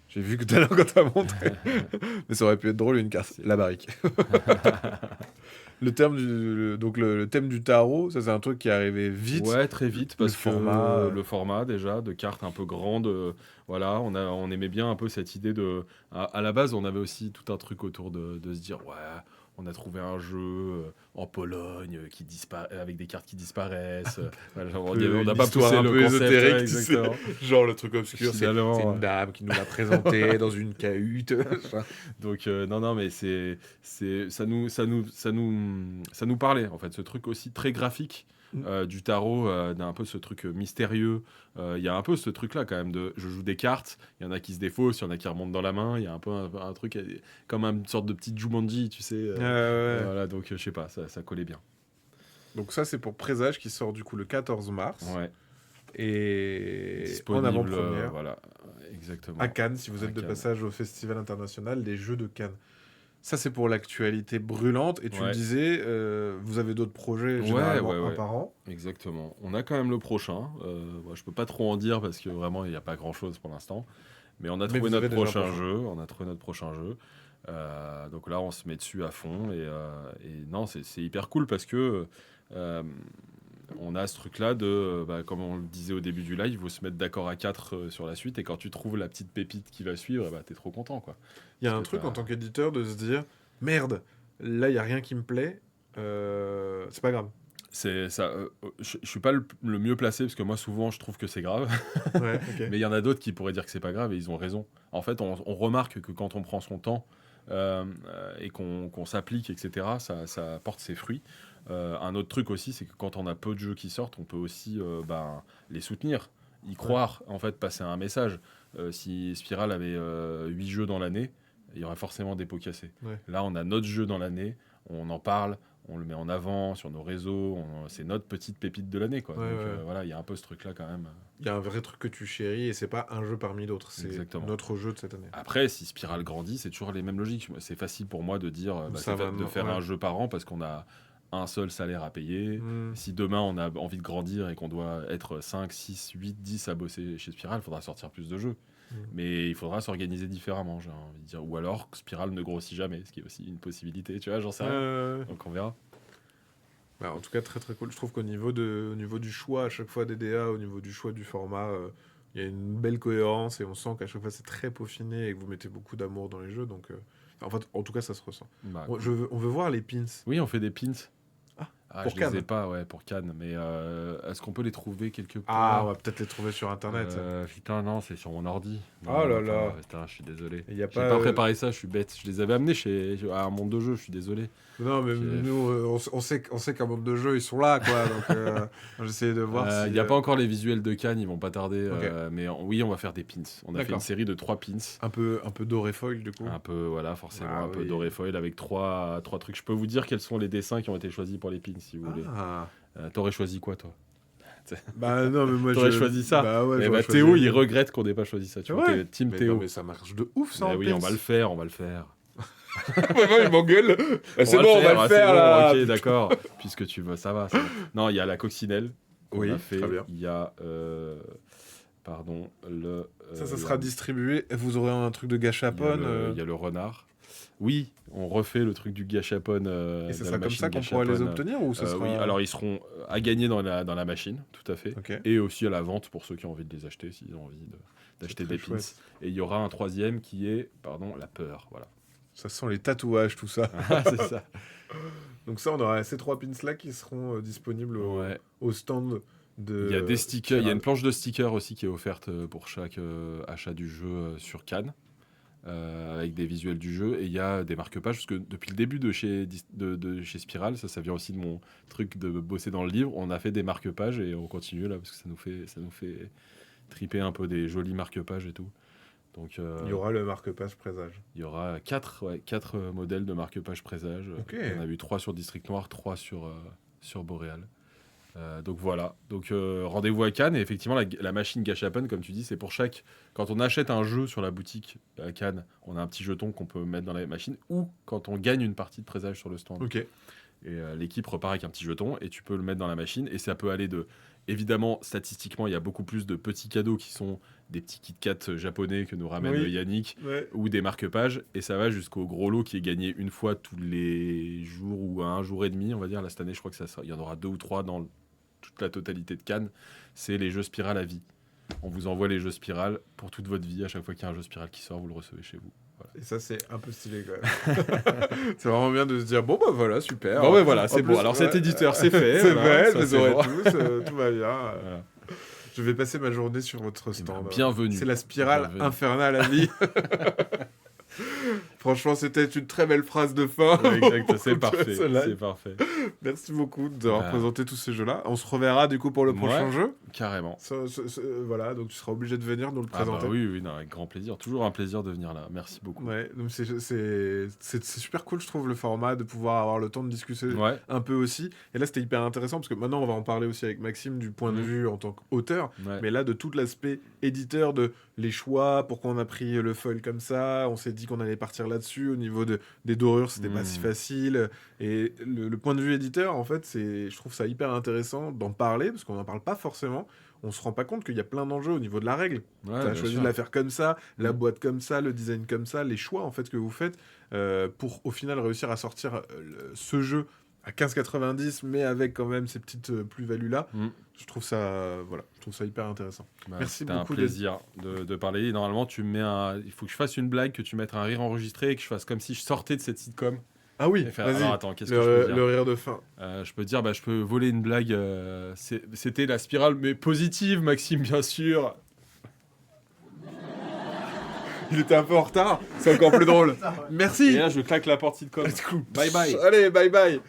J'ai vu tout à l'heure quand t'as montré. Mais ça aurait pu être drôle, une carte. La Barrique. Le thème du tarot, ça c'est un truc qui est arrivé vite. Ouais, très vite, parce que format, le format déjà, de cartes un peu grandes, voilà, on aimait bien un peu cette idée de... À la base, on avait aussi tout un truc autour de se dire, ouais, on a trouvé un jeu en Pologne avec des cartes qui disparaissent. Voilà, genre, on n'a Une pas histoire poussé un le peu concept, ésotérique, ouais, tu sais. exactement. Genre le truc obscur, c'est Finalement, une dame qui nous l'a présenté dans une cahute. Donc non, mais ça nous parlait en fait, ce truc aussi très graphique du tarot, d'un peu ce truc mystérieux. Il y a un peu ce truc-là quand même de, je joue des cartes, il y en a qui se défaussent, il y en a qui remontent dans la main, il y a un peu un truc comme une sorte de petite Jumanji, tu sais. Ouais. Voilà, donc je sais pas, ça collait bien. Donc ça c'est pour Présage qui sort du coup le 14 mars. Ouais, Et en disponible, avant-première voilà, exactement. à Cannes, si vous À êtes de Cannes. passage au Festival international des Jeux de Cannes. Ça, c'est pour l'actualité brûlante. Et tu Ouais. le disais, vous avez d'autres projets, Ouais, généralement ouais. un par an. Exactement. On a quand même le prochain. Je peux pas trop en dire parce que vraiment il n'y a pas grand chose pour l'instant. Mais on a trouvé vous avez notre déjà un prochain prochain. jeu. On a trouvé notre prochain jeu. Donc là, on se met dessus à fond. Et non, c'est hyper cool parce que on a ce truc-là de, comme on le disait au début du live, il faut se mettre d'accord à 4 sur la suite. Et quand tu trouves la petite pépite qui va suivre, t'es trop content, quoi. Il y a Parce un que truc t'as- en tant qu'éditeur de se dire merde, là, il n'y a rien qui me plaît. C'est pas grave. C'est ça. Je suis pas le mieux placé parce que moi, souvent, je trouve que c'est grave. Ouais, ok. Mais il y en a d'autres qui pourraient dire que c'est pas grave et ils ont raison. En fait, on remarque que quand on prend son temps et qu'on s'applique, etc., ça porte ses fruits. Un autre truc aussi, c'est que quand on a peu de jeux qui sortent, on peut aussi les soutenir, y croire, en fait, passer un message. Si Spiral avait 8 jeux dans l'année, il y aurait forcément des pots cassés. Ouais. Là, on a notre jeu dans l'année, on en parle, on le met en avant sur nos réseaux, c'est notre petite pépite de l'année, quoi. Ouais, Donc ouais. voilà, il y a un peu ce truc-là quand même. Il y a un vrai truc que tu chéris et c'est pas un jeu parmi d'autres. C'est Exactement. notre jeu de cette année. Après, si Spiral grandit, c'est toujours les mêmes logiques. C'est facile pour moi de dire Ça va, de faire ouais. un jeu par an parce qu'on a un seul salaire à payer. Hmm. Si demain on a envie de grandir et qu'on doit être 5, 6, 8, 10 à bosser chez Spiral, il faudra sortir plus de jeux. Mais il faudra s'organiser différemment, j'ai envie de dire. Ou alors Spiral ne grossit jamais, ce qui est aussi une possibilité, tu vois, j'en sais rien. Donc on verra. Bah, en tout cas, très très cool. Je trouve au niveau du choix à chaque fois des DA, au niveau du choix du format, il y a une belle cohérence et on sent qu'à chaque fois c'est très peaufiné et que vous mettez beaucoup d'amour dans les jeux. Donc, en fait, en tout cas, ça se ressent. Bah, On veut voir les pins. oui, on fait des pins. Pour je les ai Cannes. pas, ouais, pour Cannes. Mais est-ce qu'on peut les trouver quelque part? Ah, on va peut-être les trouver sur internet. Putain, non, c'est sur mon ordi. Oh Non, là attends, là. Putain, je suis désolé. Il y a J'ai pas, pas préparé ça, je suis bête. Je les avais amenés à un monde de jeu, je suis désolé. Non, mais J'ai- nous, on sait qu'un monde de jeu, ils sont là, quoi. Donc, j'essayais de voir si. Il n'y a pas encore les visuels de Cannes, ils vont pas tarder. Ok. Mais oui, on va faire des pins. On a fait D'accord. une série de 3 pins. Un peu doré foil, du coup. Un peu, voilà, forcément, Ah un peu oui. doré foil avec trois trucs. Je peux vous dire quels sont les dessins qui ont été choisis pour les pins, si vous voulez. Ah. T'aurais choisi quoi, toi? Bah non, mais moi T'aurais choisi ça. Bah ouais, Eh j'aurais bah, Théo, choisi- il regrette qu'on n'ait pas choisi ça. Tu vois, Ouais. t'es team Mais Théo. non, mais ça marche de ouf, ça. Eh en oui, on pins. va le faire, on va le faire. Vraiment, il m'engueule. C'est On bon, on va le ah, faire c'est bon, là. Ok, d'accord. Puisque tu veux, ça va. Non, il y a la coccinelle qu'on Oui, a fait. très bien. Il y a, pardon, le. Ça la- sera distribué. Vous aurez un truc de il y a gâchapon. il y a le renard. Oui, on refait le truc du gâchapon. Et ça de la sera comme machine ça qu'on pourra les gâchapon. obtenir ou ça sera... Oui, alors ils seront à gagner dans la machine, tout à fait. Ok. Et aussi à la vente pour ceux qui ont envie de les acheter, s'ils ont envie d'acheter très des pins. chouette. Et il y aura un troisième qui est, pardon, la peur. Voilà. Ça sent les tatouages, tout ça. C'est ça. Donc ça, on aura ces 3 pins-là qui seront disponibles Ouais. au stand de... Il y a des stickers, il y a Spiral. une planche de stickers aussi qui est offerte pour chaque achat du jeu sur Cannes, avec des visuels du jeu. Et il y a des marque-pages, parce que depuis le début de chez Spiral, ça vient aussi de mon truc de bosser dans le livre, on a fait des marque-pages et on continue là, parce que ça nous fait triper un peu des jolis marque-pages et tout. Donc Il y aura le marque-page présage. il y aura 4 modèles de marque-page présage. Ok. On a vu 3 sur District Noir, 3 sur Boréal. Donc voilà, donc rendez-vous à Cannes et effectivement la machine Gachapon comme tu dis c'est pour chaque, quand on achète un jeu sur la boutique à Cannes on a un petit jeton qu'on peut mettre dans la machine ou quand on gagne une partie de présage sur le stand Ok. et l'équipe repart avec un petit jeton et tu peux le mettre dans la machine et ça peut aller de, évidemment statistiquement il y a beaucoup plus de petits cadeaux qui sont des petits Kit Kat japonais que nous ramène Oui. Yannick Ouais. ou des marque-pages et ça va jusqu'au gros lot qui est gagné une fois tous les jours ou un jour et demi on va dire. Là cette année je crois que il y en aura 2 ou 3 dans toute la totalité de Cannes, c'est les jeux Spiral à vie. On vous envoie les jeux Spiral pour toute votre vie. À chaque fois qu'il y a un jeu Spiral qui sort, vous le recevez chez vous. Voilà. Et ça, c'est un peu stylé quand même. C'est vraiment bien de se dire, bon bah voilà, super. Bon, ouais, voilà, En c'est plus, bon. Alors cet ouais, éditeur, c'est fait. c'est voilà, fait, ça, je les c'est aurai bon. tous, tout va bien. Voilà. Je vais passer ma journée sur votre stand. Bienvenue. C'est la spirale Bienvenue. infernale à vie. Franchement, c'était une très belle phrase de fin. Ouais, exact, c'est De parfait. ce live. C'est parfait. Merci beaucoup d'avoir Bah. présenté tous ces jeux-là. On se reverra du coup pour le prochain Ouais. jeu. Carrément. Voilà, donc tu seras obligé de venir nous le Ah bah présenter. oui, non, avec grand plaisir. Toujours un plaisir de venir là. Merci beaucoup. Ouais, donc c'est super cool, je trouve, le format, de pouvoir avoir le temps de discuter Ouais. un peu aussi. Et là, c'était hyper intéressant parce que maintenant, on va en parler aussi avec Maxime du point de Mhm. vue en tant qu'auteur. Ouais. Mais là, de tout l'aspect éditeur, de les choix, pourquoi on a pris le foil comme ça, on s'est dit qu'on allait partir là-dessus. Au niveau des dorures, c'était pas si facile. Et le point de vue éditeur, en fait, je trouve ça hyper intéressant d'en parler parce qu'on n'en parle pas forcément. On se rend pas compte qu'il y a plein d'enjeux au niveau de la règle. Ouais, Tu as bien choisi sûr. de la faire comme ça, la Mhm. boîte comme ça, le design comme ça, les choix en fait que vous faites pour au final réussir à sortir ce jeu à 15,90 mais avec quand même ces petites plus-values là. Mhm. Je trouve ça hyper intéressant. Bah, Merci c'était un beaucoup plaisir de parler. Et normalement, il faut que je fasse une blague, que tu mettes un rire enregistré et que je fasse comme si je sortais de cette sitcom. Ah oui, Et faire, vas-y. alors attends, qu'est-ce que je peux dire Le rire de fin. Je peux dire, je peux voler une blague. C'était la spirale, mais positive, Maxime, bien sûr. Il était un peu en retard, c'est encore plus drôle. Et Merci. là, je claque la porte sitcom. Bye bye. Allez, bye bye.